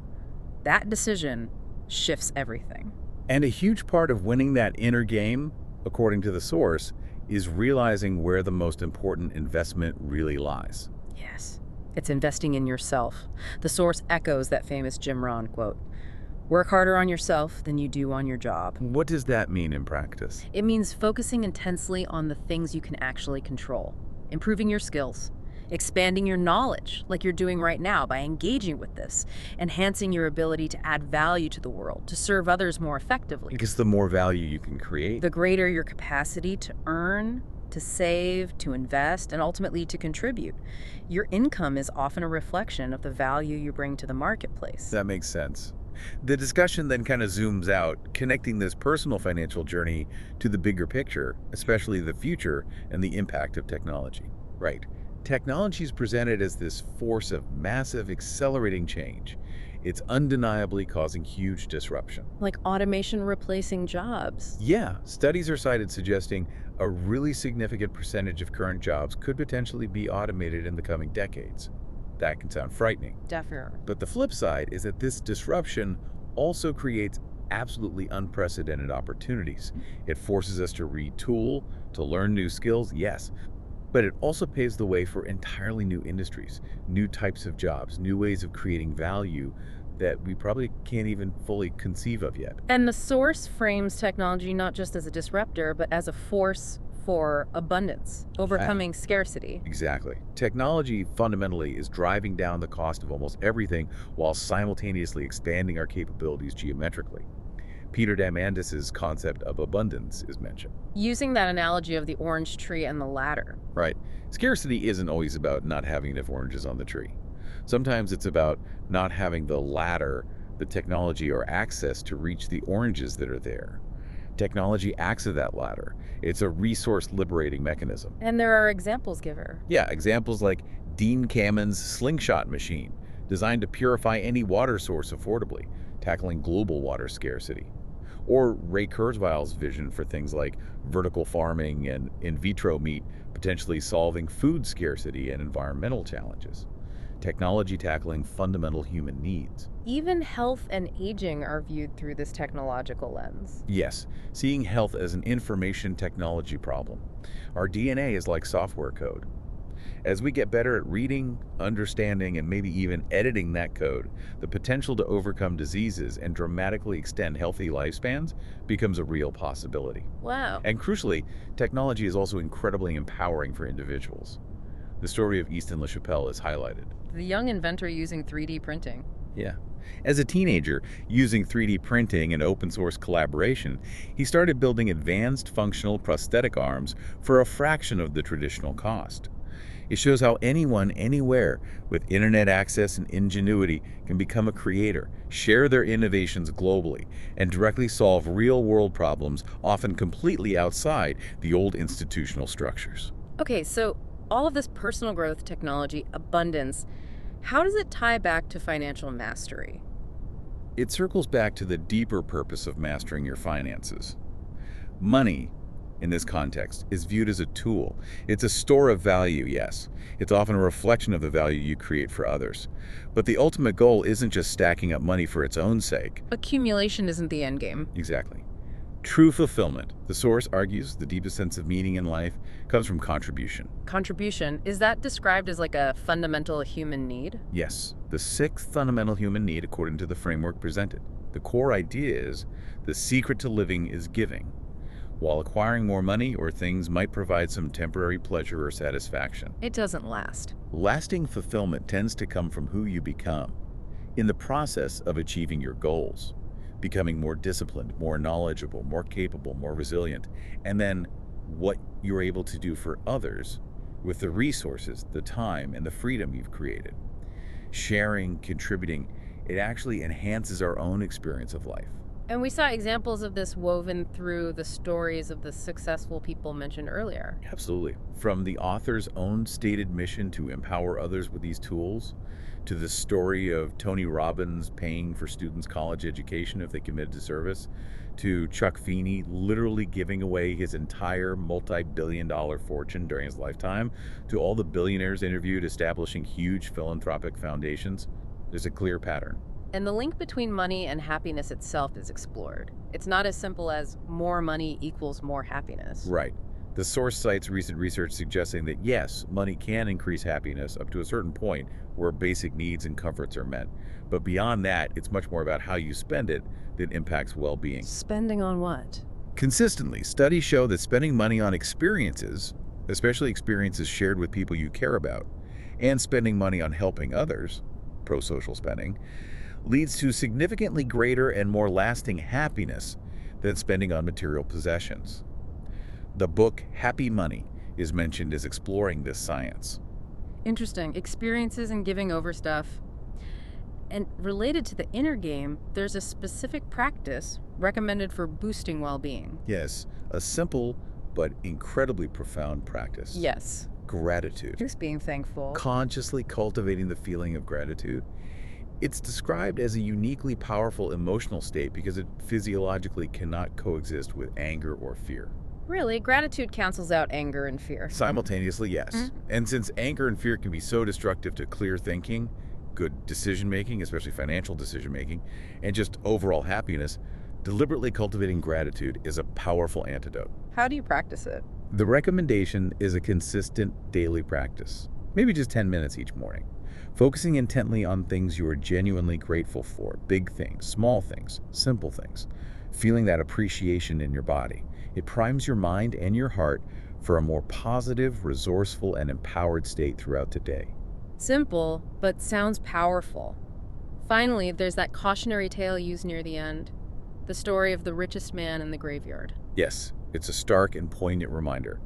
That decision shifts everything. And a huge part of winning that inner game, according to the source, is realizing where the most important investment really lies. Yes, it's investing in yourself. The source echoes that famous Jim Rohn quote. Work harder on yourself than you do on your job. What does that mean in practice? It means focusing intensely on the things you can actually control, improving your skills, expanding your knowledge like you're doing right now by engaging with this, enhancing your ability to add value to the world, to serve others more effectively. Because the more value you can create, the greater your capacity to earn, to save, to invest, and ultimately to contribute. Your income is often a reflection of the value you bring to the marketplace. That makes sense. The discussion then kind of zooms out, connecting this personal financial journey to the bigger picture, especially the future and the impact of technology. Right. Technology is presented as this force of massive, accelerating change. It's undeniably causing huge disruption. Like automation replacing jobs. Yeah, studies are cited suggesting a really significant percentage of current jobs could potentially be automated in the coming decades. That can sound frightening. Definitely. But the flip side is that this disruption also creates absolutely unprecedented opportunities. It forces us to retool, to learn new skills, yes, but it also paves the way for entirely new industries, new types of jobs, new ways of creating value that we probably can't even fully conceive of yet. And the source frames technology not just as a disruptor, but as a force for abundance, overcoming scarcity. Exactly. Technology fundamentally is driving down the cost of almost everything while simultaneously expanding our capabilities geometrically. Peter Diamandis' concept of abundance is mentioned. Using that analogy of the orange tree and the ladder. Right. Scarcity isn't always about not having enough oranges on the tree. Sometimes it's about not having the ladder, the technology, or access to reach the oranges that are there. Technology acts as that ladder. It's a resource liberating mechanism. And there are examples given. Yeah, examples like Dean Kammen's slingshot machine, designed to purify any water source affordably, tackling global water scarcity. Or Ray Kurzweil's vision for things like vertical farming and in vitro meat, potentially solving food scarcity and environmental challenges. Technology tackling fundamental human needs. Even health and aging are viewed through this technological lens. Yes, seeing health as an information technology problem. Our DNA is like software code. As we get better at reading, understanding, and maybe even editing that code, the potential to overcome diseases and dramatically extend healthy lifespans becomes a real possibility. Wow. And crucially, technology is also incredibly empowering for individuals. The story of Easton LaChapelle is highlighted. The young inventor using 3D printing. Yeah. As a teenager, using 3D printing and open source collaboration, he started building advanced functional prosthetic arms for a fraction of the traditional cost. It shows how anyone, anywhere, with internet access and ingenuity can become a creator, share their innovations globally, and directly solve real-world problems, often completely outside the old institutional structures. Okay, so all of this personal growth, technology, abundance, How does it tie back to financial mastery? It circles back to the deeper purpose of mastering your finances. Money, in this context, is viewed as a tool. It's a store of value, yes. It's often a reflection of the value you create for others. But the ultimate goal isn't just stacking up money for its own sake. Accumulation isn't the end game. Exactly. True fulfillment, the source argues, the deepest sense of meaning in life, comes from contribution. Contribution, is that described as like a fundamental human need? Yes, the sixth fundamental human need according to the framework presented. The core idea is the secret to living is giving, while acquiring more money or things might provide some temporary pleasure or satisfaction. It doesn't last. Lasting fulfillment tends to come from who you become in the process of achieving your goals, becoming more disciplined, more knowledgeable, more capable, more resilient, and then what you're able to do for others with the resources, the time, and the freedom you've created. Sharing, contributing, it actually enhances our own experience of life. And we saw examples of this woven through the stories of the successful people mentioned earlier. Absolutely. From the author's own stated mission to empower others with these tools, to the story of Tony Robbins paying for students' college education if they committed to service, to Chuck Feeney literally giving away his entire multi-billion-dollar fortune during his lifetime, to all the billionaires interviewed establishing huge philanthropic foundations, there's a clear pattern. And the link between money and happiness itself is explored. It's not as simple as more money equals more happiness. Right. The source cites recent research suggesting that yes, money can increase happiness up to a certain point where basic needs and comforts are met. But beyond that, it's much more about how you spend it that impacts well-being. Spending on what? Consistently, studies show that spending money on experiences, especially experiences shared with people you care about, and spending money on helping others, pro-social spending, leads to significantly greater and more lasting happiness than spending on material possessions. The book Happy Money is mentioned as exploring this science. Interesting. Experiences and giving over stuff. And related to the inner game, there's a specific practice recommended for boosting well-being. Yes, a simple but incredibly profound practice. Yes. Gratitude. Just being thankful. Consciously cultivating the feeling of gratitude. It's described as a uniquely powerful emotional state because it physiologically cannot coexist with anger or fear. Really, gratitude cancels out anger and fear. Simultaneously, yes. And since anger and fear can be so destructive to clear thinking, good decision-making, especially financial decision-making, and just overall happiness, deliberately cultivating gratitude is a powerful antidote. How do you practice it? The recommendation is a consistent daily practice, maybe just 10 minutes each morning. Focusing intently on things you are genuinely grateful for, big things, small things, simple things. Feeling that appreciation in your body. It primes your mind and your heart for a more positive, resourceful, and empowered state throughout the day. Simple, but sounds powerful. Finally, there's that cautionary tale used near the end. The story of the richest man in the graveyard. Yes, it's a stark and poignant reminder.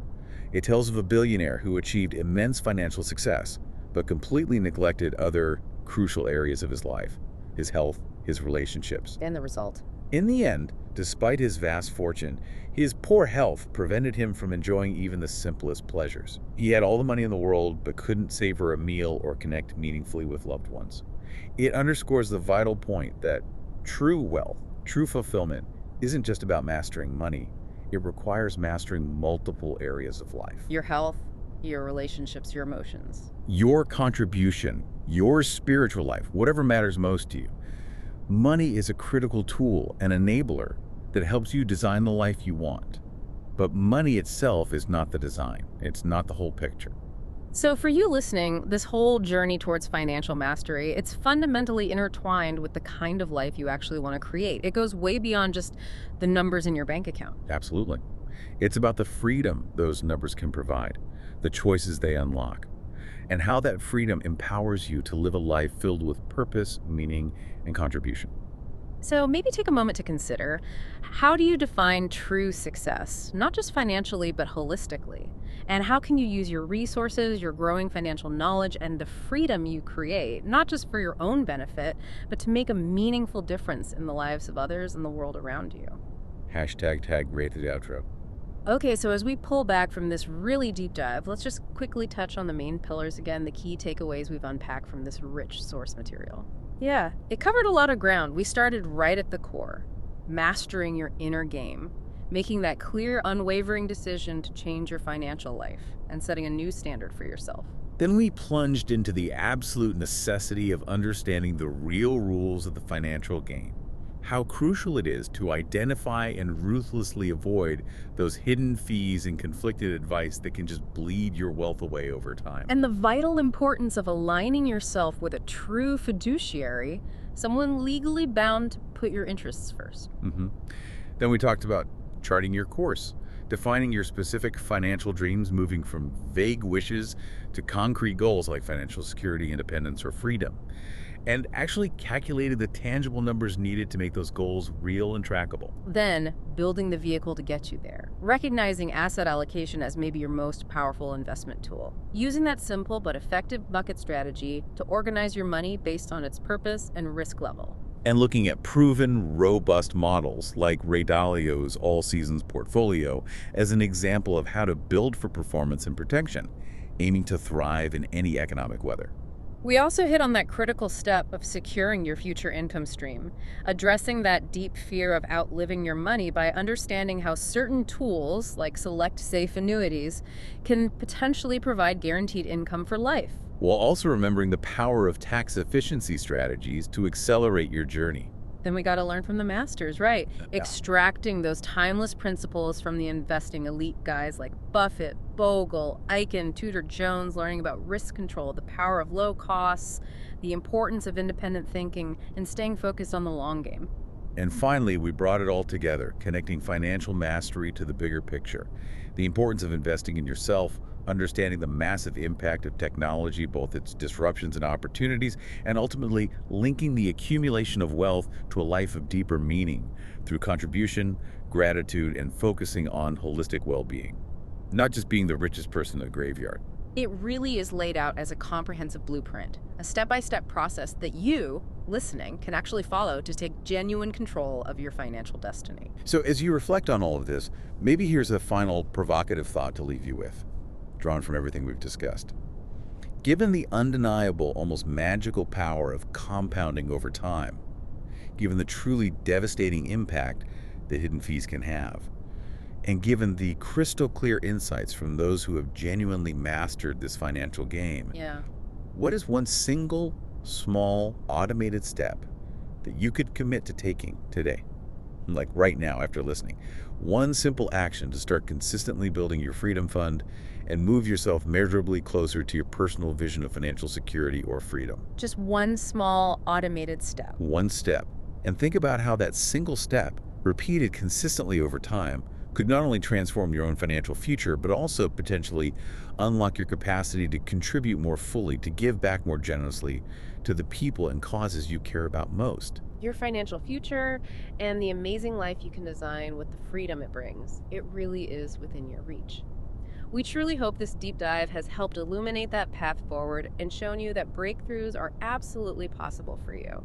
It tells of a billionaire who achieved immense financial success, but completely neglected other crucial areas of his life, his health, his relationships. And the result. In the end, despite his vast fortune, his poor health prevented him from enjoying even the simplest pleasures. He had all the money in the world, but couldn't savor a meal or connect meaningfully with loved ones. It underscores the vital point that true wealth, true fulfillment, isn't just about mastering money. It requires mastering multiple areas of life. Your health, your relationships, your emotions. Your contribution, your spiritual life, whatever matters most to you. Money is a critical tool, an enabler that helps you design the life you want. But money itself is not the design. It's not the whole picture. So for you listening, this whole journey towards financial mastery, it's fundamentally intertwined with the kind of life you actually want to create. It goes way beyond just the numbers in your bank account. Absolutely. It's about the freedom those numbers can provide, the choices they unlock, and how that freedom empowers you to live a life filled with purpose, meaning, and contribution. So maybe take a moment to consider, how do you define true success, not just financially, but holistically? And how can you use your resources, your growing financial knowledge, and the freedom you create, not just for your own benefit, but to make a meaningful difference in the lives of others and the world around you? #tag rate the outro. Okay, so as we pull back from this really deep dive, let's just quickly touch on the main pillars again, the key takeaways we've unpacked from this rich source material. Yeah, it covered a lot of ground. We started right at the core, mastering your inner game, making that clear, unwavering decision to change your financial life, and setting a new standard for yourself. Then we plunged into the absolute necessity of understanding the real rules of the financial game, how crucial it is to identify and ruthlessly avoid those hidden fees and conflicted advice that can just bleed your wealth away over time. And the vital importance of aligning yourself with a true fiduciary, someone legally bound to put your interests first. Then we talked about charting your course, defining your specific financial dreams, moving from vague wishes to concrete goals like financial security, independence, or freedom, and actually calculated the tangible numbers needed to make those goals real and trackable. Then, building the vehicle to get you there, recognizing asset allocation as maybe your most powerful investment tool. Using that simple but effective bucket strategy to organize your money based on its purpose and risk level. And looking at proven, robust models like Ray Dalio's All Seasons portfolio as an example of how to build for performance and protection, aiming to thrive in any economic weather. We also hit on that critical step of securing your future income stream, addressing that deep fear of outliving your money by understanding how certain tools, like select safe annuities, can potentially provide guaranteed income for life. While also remembering the power of tax efficiency strategies to accelerate your journey. Then we got to learn from the masters, right? Extracting those timeless principles from the investing elite guys like Buffett, Bogle, Eichen, Tudor Jones, learning about risk control, the power of low costs, the importance of independent thinking, and staying focused on the long game. And finally, we brought it all together, connecting financial mastery to the bigger picture. The importance of investing in yourself, understanding the massive impact of technology, both its disruptions and opportunities, and ultimately linking the accumulation of wealth to a life of deeper meaning through contribution, gratitude, and focusing on holistic well-being. Not just being the richest person in the graveyard. It really is laid out as a comprehensive blueprint, a step-by-step process that you, listening, can actually follow to take genuine control of your financial destiny. So as you reflect on all of this, maybe here's a final provocative thought to leave you with, drawn from everything we've discussed. Given the undeniable, almost magical power of compounding over time, given the truly devastating impact that hidden fees can have, and given the crystal clear insights from those who have genuinely mastered this financial game, what is one single, small, automated step that you could commit to taking today? Like right now after listening. One simple action to start consistently building your freedom fund and move yourself measurably closer to your personal vision of financial security or freedom. Just one small automated step. One step. And think about how that single step, repeated consistently over time, could not only transform your own financial future, but also potentially unlock your capacity to contribute more fully, to give back more generously to the people and causes you care about most. Your financial future and the amazing life you can design with the freedom it brings. It really is within your reach. We truly hope this deep dive has helped illuminate that path forward and shown you that breakthroughs are absolutely possible for you.